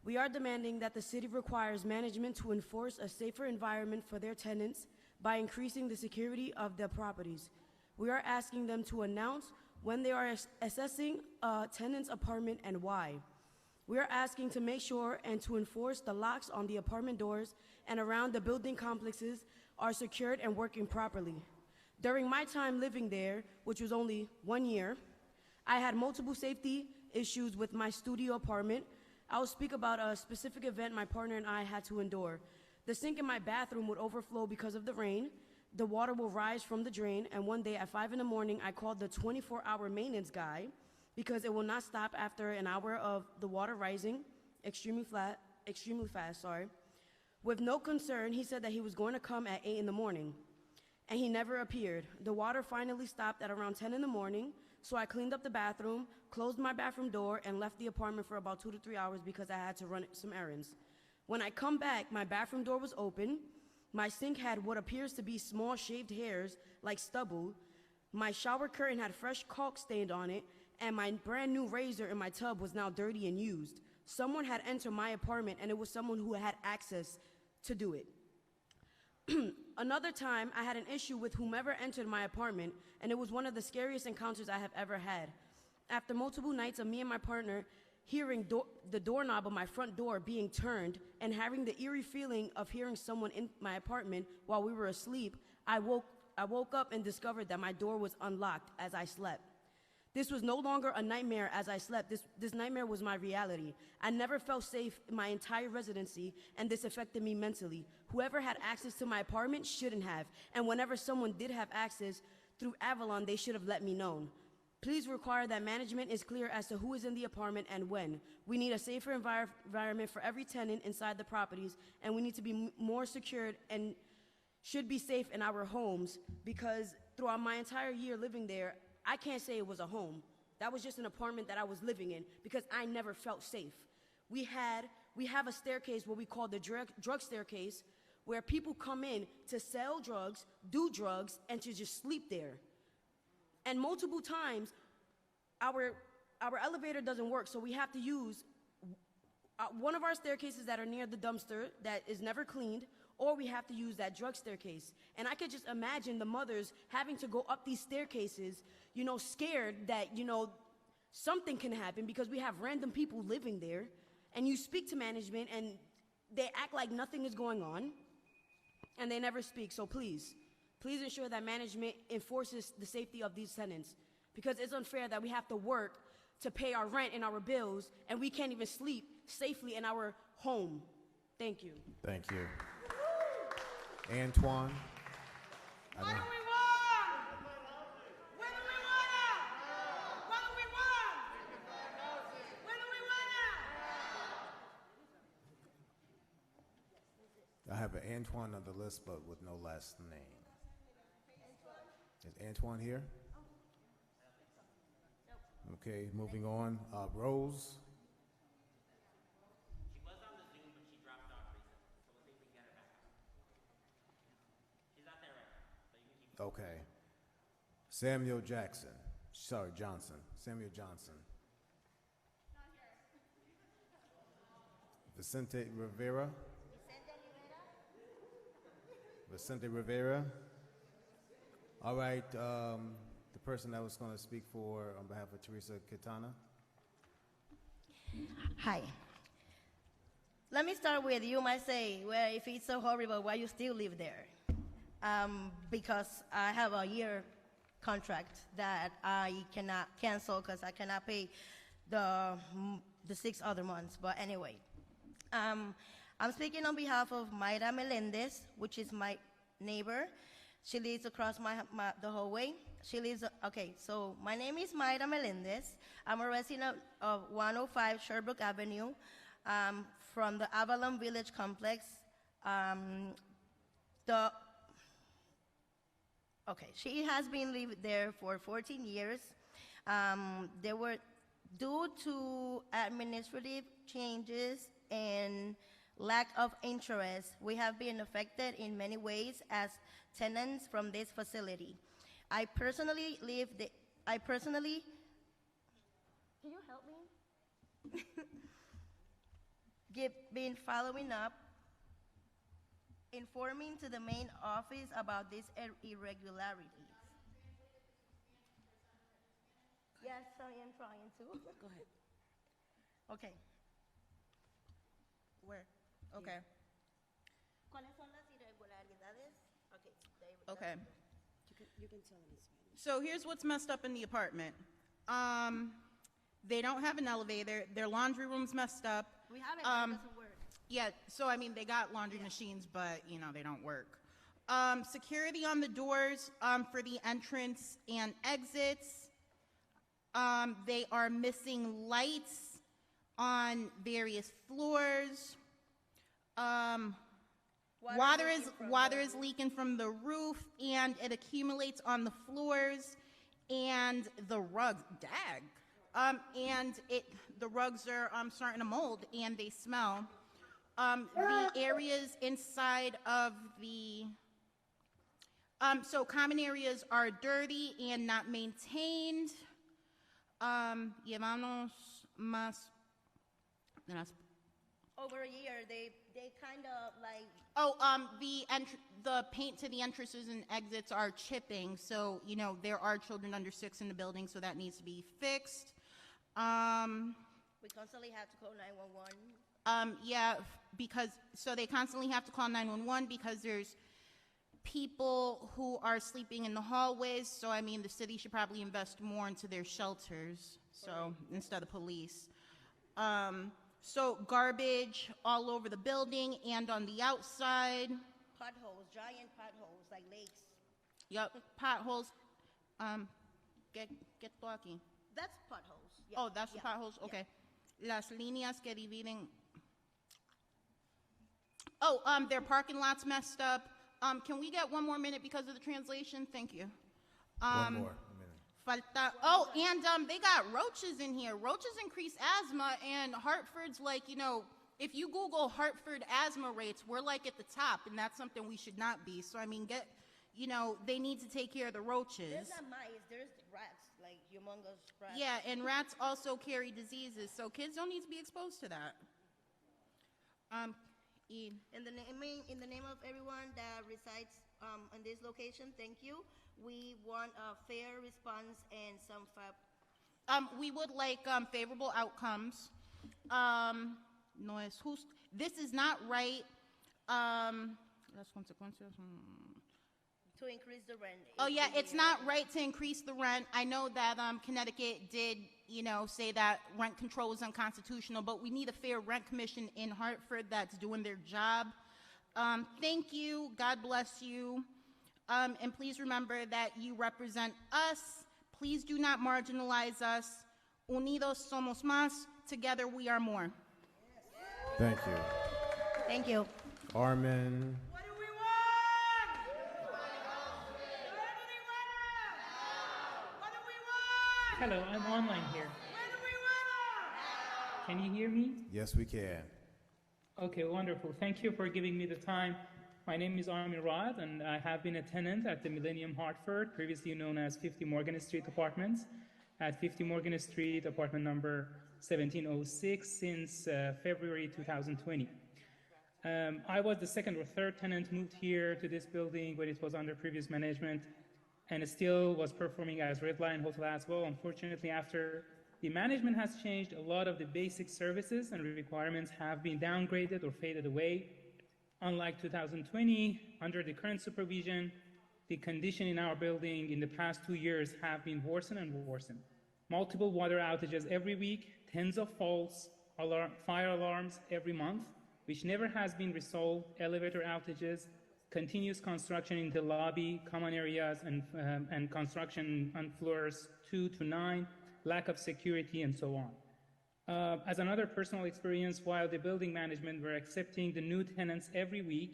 We are demanding that the city requires management to enforce a safer environment for their tenants by increasing the security of their properties. We are asking them to announce when they are assessing a tenant's apartment and why. We are asking to make sure and to enforce the locks on the apartment doors and around the building complexes are secured and working properly. During my time living there, which was only 1 year, I had multiple safety issues with my studio apartment. I will speak about a specific event my partner and I had to endure. The sink in my bathroom would overflow because of the rain. The water will rise from the drain, and one day at 5 in the morning, I called the 24-hour maintenance guy because it will not stop after an hour of the water rising extremely fast. With no concern, he said that he was going to come at 8 in the morning, and he never appeared. The water finally stopped at around 10 in the morning, so I cleaned up the bathroom, closed my bathroom door, and left the apartment for about 2 to 3 hours because I had to run some errands. When I come back, my bathroom door was open. My sink had what appears to be small shaved hairs like stubble. My shower curtain had fresh caulk stained on it, and my brand new razor in my tub was now dirty and used. Someone had entered my apartment, and it was someone who had access to do it. Another time, I had an issue with whomever entered my apartment, and it was one of the scariest encounters I have ever had. After multiple nights of me and my partner hearing the doorknob of my front door being turned and having the eerie feeling of hearing someone in my apartment while we were asleep, I woke up and discovered that my door was unlocked as I slept. This was no longer a nightmare as I slept. This nightmare was my reality. I never felt safe in my entire residency, and this affected me mentally. Whoever had access to my apartment shouldn't have, and whenever someone did have access through Avalon, they should have let me know. Please require that management is clear as to who is in the apartment and when. We need a safer environment for every tenant inside the properties, and we need to be more secured and should be safe in our homes, because throughout my entire year living there, I can't say it was a home. That was just an apartment that I was living in because I never felt safe. we have a staircase, what we call the drug staircase, where people come in to sell drugs, do drugs, and to just sleep there. And multiple times, our elevator doesn't work, so we have to use one of our staircases that are near the dumpster that is never cleaned, or we have to use that drug staircase. And I could just imagine the mothers having to go up these staircases, you know, scared that, you know, something can happen because we have random people living there. And you speak to management and they act like nothing is going on and they never speak. So please ensure that management enforces the safety of these tenants, because it's unfair that we have to work to pay our rent and our bills and we can't even sleep safely in our home. Thank you. Thank you. Antoine? What do we want? When do we want out? What do we want? When do we want out? I have an Antoine on the list, but with no last name. Is Antoine here? Okay, moving on. Rose? She was on the Zoom, but she dropped off recently, so we'll see if we can get her back. She's not there right now, so you can keep. Okay. Samuel Jackson. Sorry, Johnson. Samuel Johnson. Vicente Rivera. Vicente Rivera. All right. The person that was going to speak on behalf of Teresa Quintana. Hi. Let me start with, you might say, well, if it's so horrible, why you still live there? Because I have a year contract that I cannot cancel because I cannot pay the 6 other months. But anyway, I'm speaking on behalf of Mayra Melendez, which is my neighbor. She lives across the hallway. So my name is Mayra Melendez. I'm a resident of 105 Sherbrooke Avenue from the Avalon Village Complex. She has been living there for 14 years. They were due to administrative changes and lack of interest. We have been affected in many ways as tenants from this facility. I personally, can you help me? Been following up, informing to the main office about these irregularities. Yes, I am trying to. Go ahead. Okay. Where? Okay. ¿Cuáles son las irregularidades? Okay. You can tell in Spanish. So here's what's messed up in the apartment. They don't have an elevator. Their laundry room's messed up. We have it, but it doesn't work. Yeah, so I mean, they got laundry machines, but you know, they don't work. Security on the doors for the entrance and exits. They are missing lights on various floors. Water is leaking from the roof, and it accumulates on the floors and the rugs. The rugs are starting to mold and they smell. The areas inside of the so common areas are dirty and not maintained. Llevamos más. Over a year, they kind of like. The paint to the entrances and exits are chipping, so you know there are children under 6 in the building, so that needs to be fixed. We constantly have to call 911. They constantly have to call 911 because there's people who are sleeping in the hallways. So I mean, the city should probably invest more into their shelters, so instead of police. So garbage all over the building and on the outside. Potholes, giant potholes, like lakes. Yep, potholes. Get talking. That's potholes. Yeah. Oh, that's the potholes? Okay. Yeah. Las líneas que dividen. Their parking lot's messed up. Can we get one more minute because of the translation? Thank you. One more minute. Falta. Oh, and they got roaches in here. Roaches increase asthma, and Hartford's like, you know, if you Google Hartford asthma rates, we're like at the top, and that's something we should not be. So, I mean, you know, they need to take care of the roaches. There's not mice, there's rats, like humongous rats. Yeah, and rats also carry diseases, so kids don't need to be exposed to that. In the name of everyone that resides in this location, thank you. We want a fair response and some We would like favorable outcomes. No es justo. This is not right. Las consecuencias. to increase the rent. Oh yeah, it's not right to increase the rent. I know that Connecticut did, you know, say that rent control is unconstitutional, but we need a fair rent commission in Hartford that's doing their job. Thank you. God bless you. And please remember that you represent us. Please do not marginalize us. Unidos somos más. Together we are more. Thank you. Thank you. Armin. Hello, I'm online here. Can you hear me? Yes, we can. Okay, wonderful. Thank you for giving me the time. My name is Armin Rod, and I have been a tenant at the Millennium Hartford, previously known as 50 Morgan Street Apartments, at 50 Morgan Street, apartment number 1706, since February 2020. I was the second or third tenant moved here to this building when it was under previous management, and it still was performing as Red Lion Hotel as well. Unfortunately, after the management has changed, a lot of the basic services and requirements have been downgraded or faded away. Unlike 2020, under the current supervision, the condition in our building in the past 2 years have been worsened and worsened. Multiple water outages every week, tens of faults, fire alarms every month, which never has been resolved, elevator outages, continuous construction in the lobby, common areas, and construction on floors 2 to 9, lack of security, and so on. As another personal experience, while the building management were accepting the new tenants every week,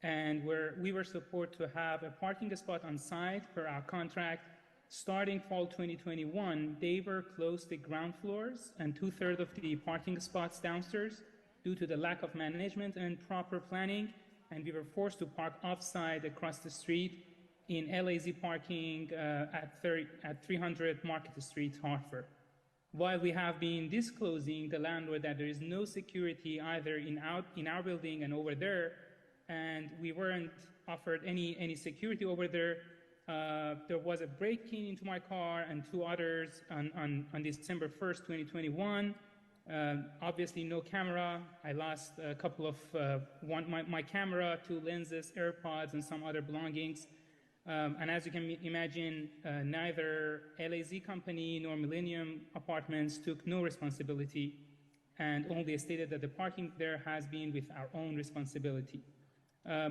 and we were supposed to have a parking spot on site per our contract, starting fall 2021, they were closed the ground floors and 2/3 of the parking spots downstairs due to the lack of management and proper planning, and we were forced to park offsite across the street in LAZ parking at 300 Market Street, Hartford. While we have been disclosing the landlord that there is no security either in our building and over there, and we weren't offered any security over there, there was a break-in into my car and 2 others on December 1st, 2021. Obviously no camera. I lost a couple of, my camera, 2 lenses, AirPods, and some other belongings. And as you can imagine, neither LAZ company nor Millennium Apartments took no responsibility and only stated that the parking there has been with our own responsibility.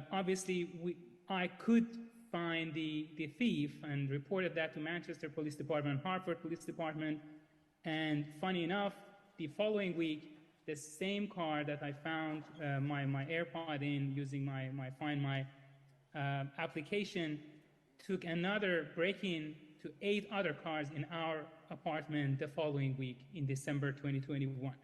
Obviously, I could find the thief and reported that to Manchester Police Department, Hartford Police Department, and funny enough, the following week, the same car that I found my AirPod in using my Find My application took another break-in to 8 other cars in our apartment the following week in December 2021.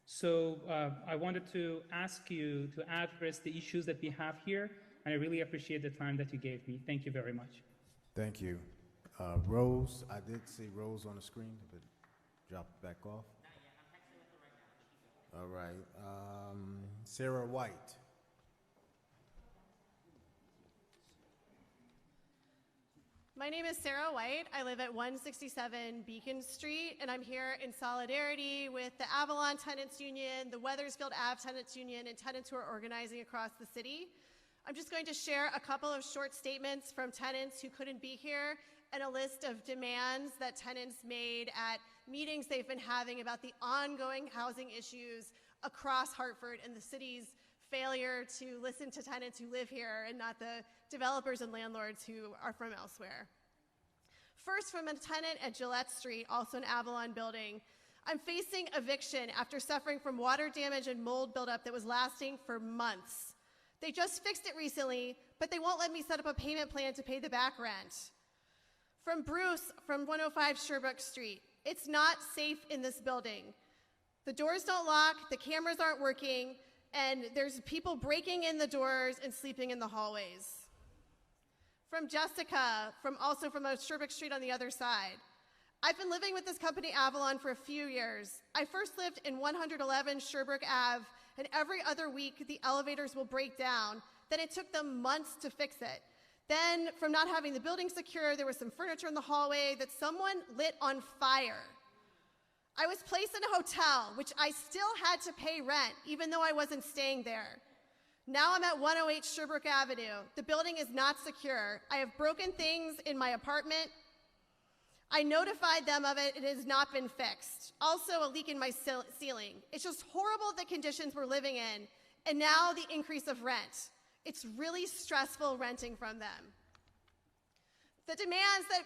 So I wanted to ask you to address the issues that we have here, and I really appreciate the time that you gave me. Thank you very much. Thank you. Rose, I did see Rose on the screen, but dropped back off. All right. Sarah White. My name is Sarah White. I live at 167 Beacon Street, and I'm here in solidarity with the Avalon Tenants Union, the Weathersfield Ave Tenants Union, and tenants who are organizing across the city. I'm just going to share a couple of short statements from tenants who couldn't be here and a list of demands that tenants made at meetings they've been having about the ongoing housing issues across Hartford and the city's failure to listen to tenants who live here and not the developers and landlords who are from elsewhere. First, from a tenant at Gillette Street, also an Avalon building. I'm facing eviction after suffering from water damage and mold buildup that was lasting for months. They just fixed it recently, but they won't let me set up a payment plan to pay the back rent. From Bruce from 105 Sherbrooke Street. It's not safe in this building. The doors don't lock, the cameras aren't working, and there's people breaking in the doors and sleeping in the hallways. From Jessica, also from Sherbrooke Street on the other side. I've been living with this company, Avalon, for a few years. I first lived in 111 Sherbrooke Ave, and every other week the elevators will break down. Then it took them months to fix it. Then, from not having the building secure, there was some furniture in the hallway that someone lit on fire. I was placed in a hotel, which I still had to pay rent, even though I wasn't staying there. Now I'm at 108 Sherbrooke Avenue. The building is not secure. I have broken things in my apartment. I notified them of it. It has not been fixed. Also, a leak in my ceiling. It's just horrible the conditions we're living in, and now the increase of rent. It's really stressful renting from them. The demands that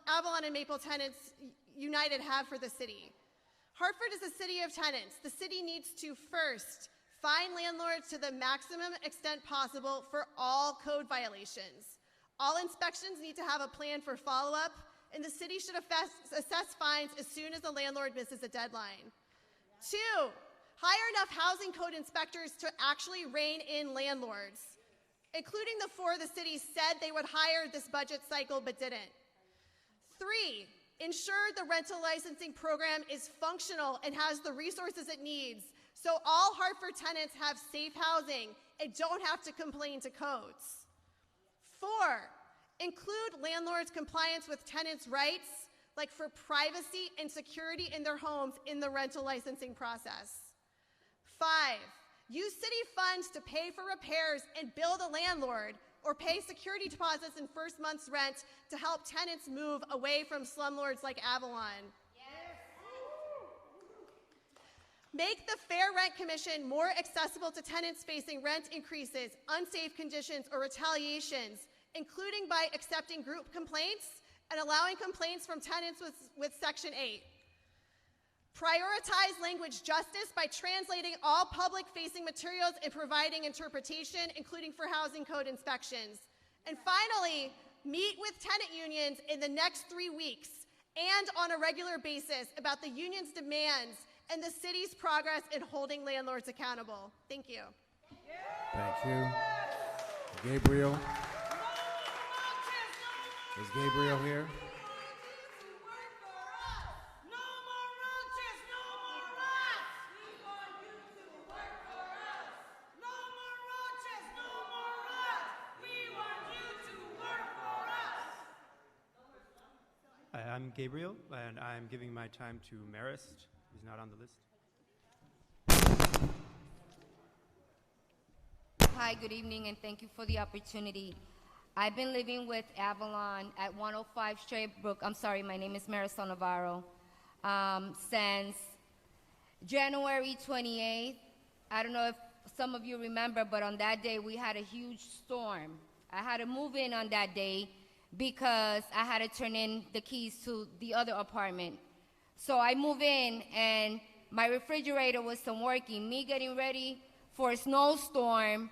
Avalon and Maple Tenants United have for the city. Hartford is a city of tenants. The city needs to first fine landlords to the maximum extent possible for all code violations. All inspections need to have a plan for follow-up, and the city should assess fines as soon as the landlord misses a deadline. 2, hire enough housing code inspectors to actually rein in landlords, including the 4 the city said they would hire this budget cycle but didn't. 3, ensure the rental licensing program is functional and has the resources it needs so all Hartford tenants have safe housing and don't have to complain to codes. 4, include landlords' compliance with tenants' rights, like for privacy and security in their homes in the rental licensing process. 5, use city funds to pay for repairs and bill the landlord, or pay security deposits and first month's rent to help tenants move away from slumlords like Avalon. Make the Fair Rent Commission more accessible to tenants facing rent increases, unsafe conditions, or retaliations, including by accepting group complaints and allowing complaints from tenants with Section 8. Prioritize language justice by translating all public-facing materials and providing interpretation, including for housing code inspections. And finally, meet with tenant unions in the next 3 weeks and on a regular basis about the union's demands and the city's progress in holding landlords accountable. Thank you. Thank you. Gabriel. Is Gabriel here? Hi, I'm Gabriel, and I'm giving my time to Marist, who's not on the list. Hi, good evening, and thank you for the opportunity. I've been living with Avalon at 105 Sherbrooke. I'm sorry, my name is Marisol Navarro. Since January 28th. I don't know if some of you remember, but on that day we had a huge storm. I had to move in on that day because I had to turn in the keys to the other apartment. So I moved in and my refrigerator wasn't working. Me getting ready for a snowstorm,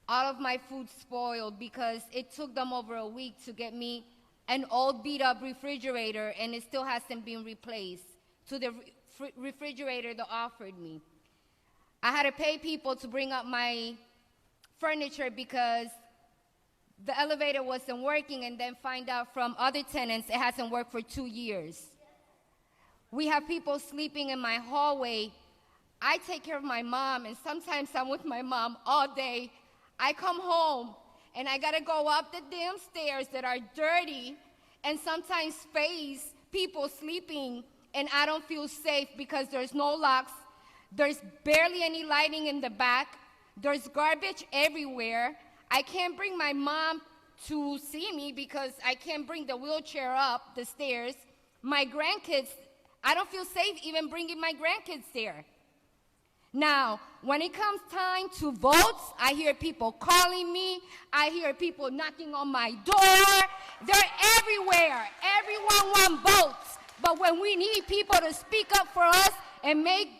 all of my food spoiled because it took them over a week to get me an old beat up refrigerator and it still hasn't been replaced to the refrigerator they offered me. I had to pay people to bring up my furniture because the elevator wasn't working, and then find out from other tenants it hasn't worked for 2 years. We have people sleeping in my hallway. I take care of my mom, and sometimes I'm with my mom all day. I come home, and I gotta go up the damn stairs that are dirty, and sometimes face people sleeping, and I don't feel safe because there's no locks. There's barely any lighting in the back. There's garbage everywhere. I can't bring my mom to see me because I can't bring the wheelchair up the stairs. My grandkids, I don't feel safe even bringing my grandkids there. Now, when it comes time to votes, I hear people calling me. I hear people knocking on my door. They're everywhere. Everyone wants votes. But when we need people to speak up for us and make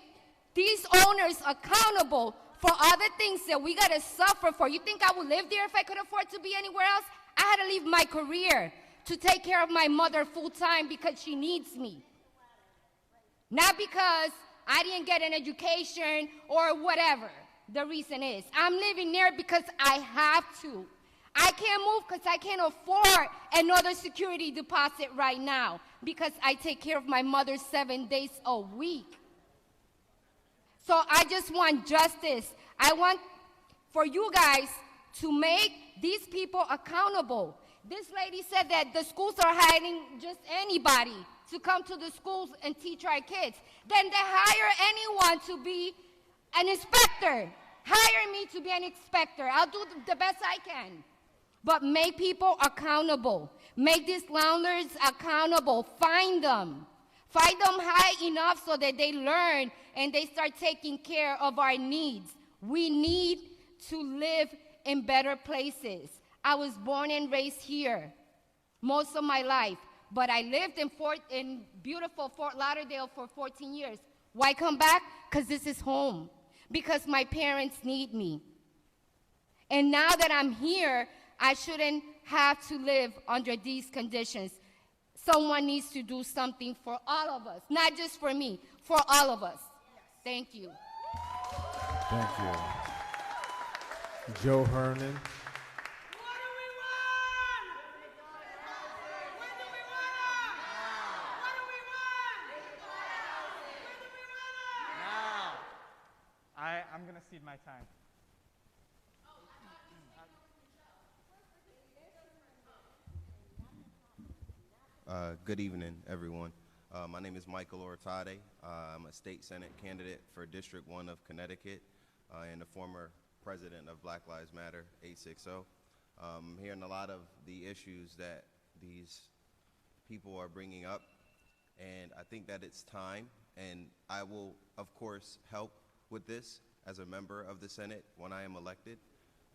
these owners accountable for other things that we gotta suffer for. You think I would live there if I could afford to be anywhere else? I had to leave my career to take care of my mother full time because she needs me. Not because I didn't get an education or whatever the reason is. I'm living there because I have to. I can't move because I can't afford another security deposit right now because I take care of my mother 7 days a week. So I just want justice. I want for you guys to make these people accountable. This lady said that the schools are hiring just anybody to come to the schools and teach our kids. Then they hire anyone to be an inspector. Hire me to be an inspector. I'll do the best I can. But make people accountable. Make these landlords accountable. Find them. Find them high enough so that they learn and they start taking care of our needs. We need to live in better places. I was born and raised here most of my life, but I lived in beautiful Fort Lauderdale for 14 years. Why come back? Because this is home. Because my parents need me. And now that I'm here, I shouldn't have to live under these conditions. Someone needs to do something for all of us, not just for me, for all of us. Thank you. Thank you. Joe Hernan. I'm going to cede my time. Good evening, everyone. My name is Michael Ortade. I'm a state Senate candidate for District 1 of Connecticut and a former president of Black Lives Matter 860. I'm hearing a lot of the issues that these people are bringing up, and I think that it's time, and I will, of course, help with this as a member of the Senate when I am elected.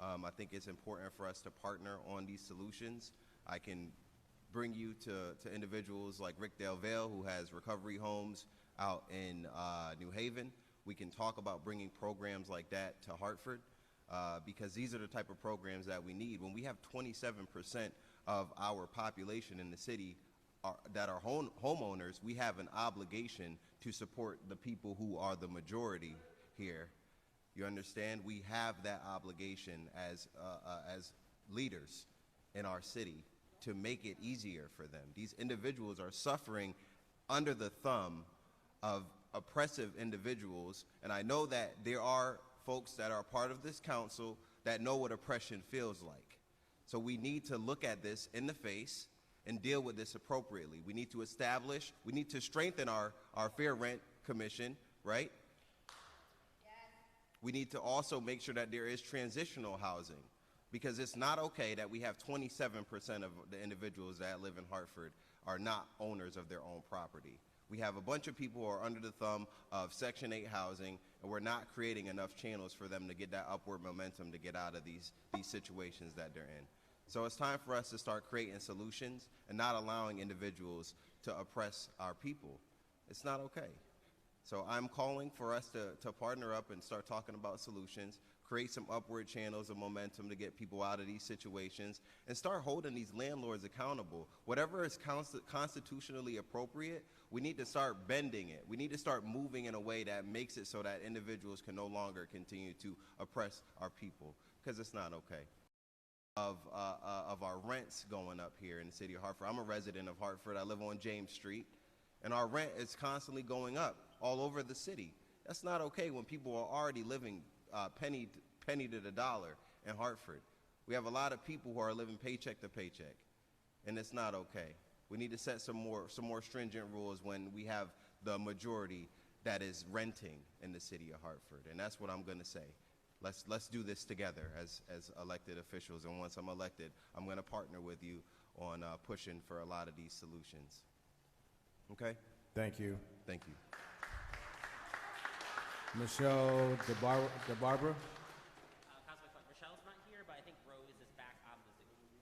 I think it's important for us to partner on these solutions. I can bring you to individuals like Rick Dale Vale, who has recovery homes out in New Haven. We can talk about bringing programs like that to Hartford because these are the type of programs that we need. When we have 27% of our population in the city that are homeowners, we have an obligation to support the people who are the majority here. You understand? We have that obligation as leaders in our city to make it easier for them. These individuals are suffering under the thumb of oppressive individuals, and I know that there are folks that are part of this council that know what oppression feels like. So we need to look at this in the face and deal with this appropriately. We need to strengthen our Fair Rent Commission, right? We need to also make sure that there is transitional housing, because it's not okay that we have 27% of the individuals that live in Hartford are not owners of their own property. We have a bunch of people who are under the thumb of Section 8 housing, and we're not creating enough channels for them to get that upward momentum to get out of these situations that they're in. So it's time for us to start creating solutions and not allowing individuals to oppress our people. It's not okay. So I'm calling for us to partner up and start talking about solutions, create some upward channels of momentum to get people out of these situations, and start holding these landlords accountable. Whatever is constitutionally appropriate, we need to start bending it. We need to start moving in a way that makes it so that individuals can no longer continue to oppress our people, because it's not okay. Of our rents going up here in the city of Hartford. I'm a resident of Hartford. I live on James Street, and our rent is constantly going up all over the city. That's not okay when people are already living penny to the dollar in Hartford. We have a lot of people who are living paycheck to paycheck, and it's not okay. We need to set some more stringent rules when we have the majority that is renting in the city of Hartford, and that's what I'm going to say. Let's do this together as elected officials, and once I'm elected, I'm going to partner with you on pushing for a lot of these solutions. Okay? Thank you. Thank you. Michelle DeBarbara. Councilman, Michelle's not here, but I think Rose is back on the Zoom.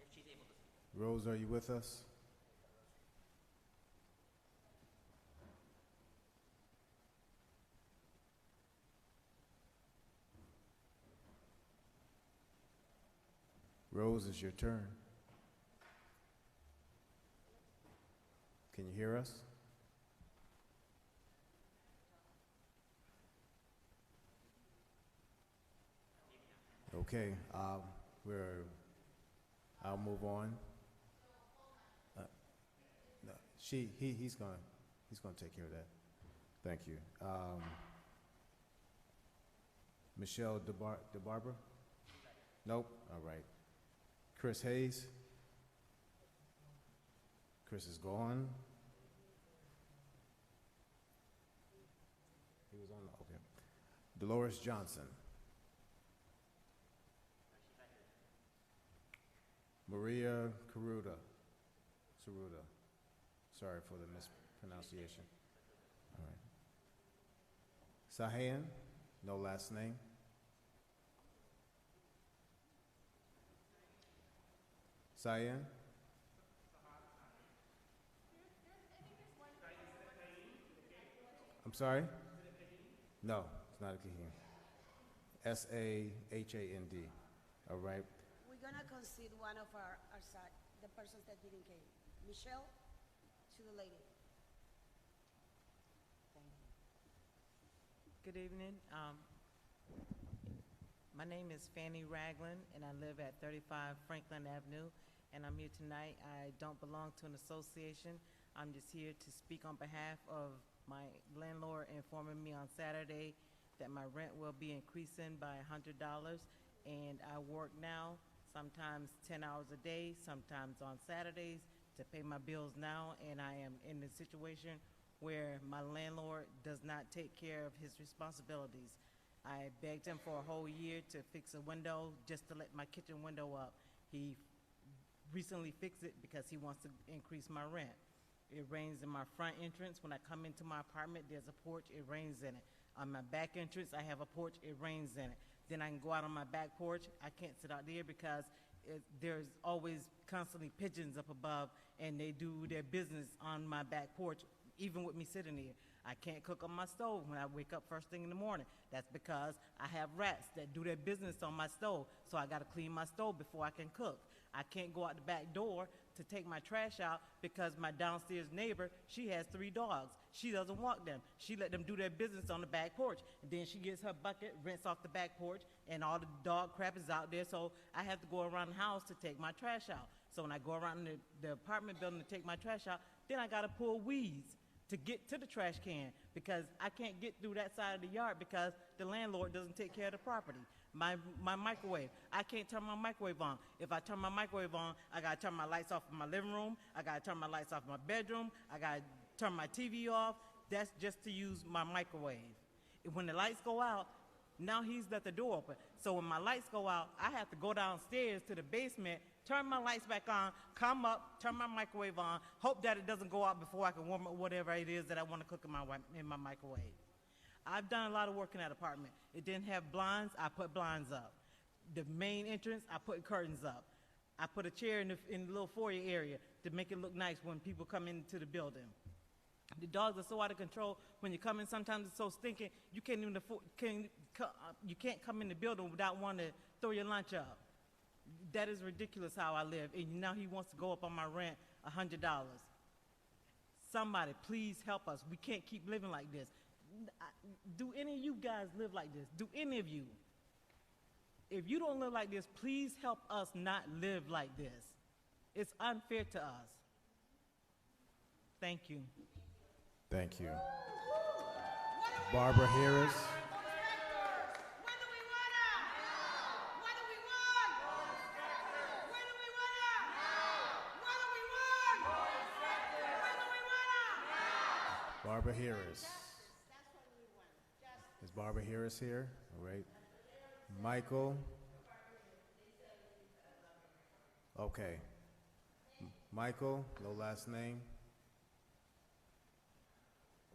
If she's able to speak. Rose, are you with us? Rose, it's your turn. Can you hear us? Okay, I'll move on. No, he's gonna take care of that. Thank you. Michelle DeBarber? Nope. All right. Chris Hayes? Chris is gone. He was on. Okay. Dolores Johnson. Maria Caruda. Sorry for the mispronunciation. All right. Sahan, no last name. Sayan. I'm sorry? No, it's not a Kahim. S-A-H-A-N-D. All right. We're gonna concede one of our side, the persons that didn't came. Michelle, to the lady. Thank you. Good evening. My name is Fanny Ragland, and I live at 35 Franklin Avenue, and I'm here tonight. I don't belong to an association. I'm just here to speak on behalf of my landlord informing me on Saturday that my rent will be increasing by $100, and I work now sometimes 10 hours a day, sometimes on Saturdays to pay my bills now, and I am in a situation where my landlord does not take care of his responsibilities. I begged him for a whole year to fix a window just to let my kitchen window up. He recently fixed it because he wants to increase my rent. It rains in my front entrance. When I come into my apartment, there's a porch, it rains in it. On my back entrance, I have a porch, it rains in it. Then I can go out on my back porch. I can't sit out there because there's always constantly pigeons up above, and they do their business on my back porch, even with me sitting there. I can't cook on my stove when I wake up first thing in the morning. That's because I have rats that do their business on my stove, so I gotta clean my stove before I can cook. I can't go out the back door to take my trash out because my downstairs neighbor, she has 3 dogs. She doesn't walk them. She let them do their business on the back porch. And then she gets her bucket, rinse off the back porch, and all the dog crap is out there, so I have to go around the house to take my trash out. So when I go around the apartment building to take my trash out, then I gotta pull weeds to get to the trash can because I can't get through that side of the yard because the landlord doesn't take care of the property. My microwave, I can't turn my microwave on. If I turn my microwave on, I gotta turn my lights off in my living room, I gotta turn my lights off in my bedroom, I gotta turn my TV off. That's just to use my microwave. When the lights go out, now he's let the door open. So when my lights go out, I have to go downstairs to the basement, turn my lights back on, come up, turn my microwave on, hope that it doesn't go out before I can warm up whatever it is that I want to cook in my microwave. I've done a lot of work in that apartment. It didn't have blinds, I put blinds up. The main entrance, I put curtains up. I put a chair in the little foyer area to make it look nice when people come into the building. The dogs are so out of control. When you come in, sometimes it's so stinking, you can't even you can't come in the building without wanting to throw your lunch up. That is ridiculous how I live. And now he wants to go up on my rent $100. Somebody, please help us. We can't keep living like this. Do any of you guys live like this? Do any of you? If you don't live like this, please help us not live like this. It's unfair to us. Thank you. Thank you. Barbara Harris. Barbara Harris. Is Barbara Harris here? All right. Michael. Okay. Michael, no last name.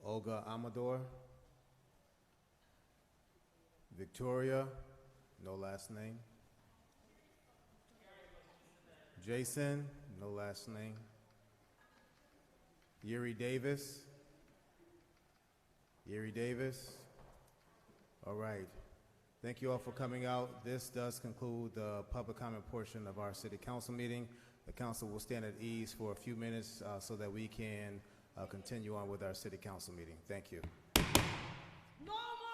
Olga Amador. Victoria, no last name. Jason, no last name. Yuri Davis. Yuri Davis. All right. Thank you all for coming out. This does conclude the public comment portion of our city council meeting. The council will stand at ease for a few minutes so that we can continue on with our city council meeting. Thank you. No more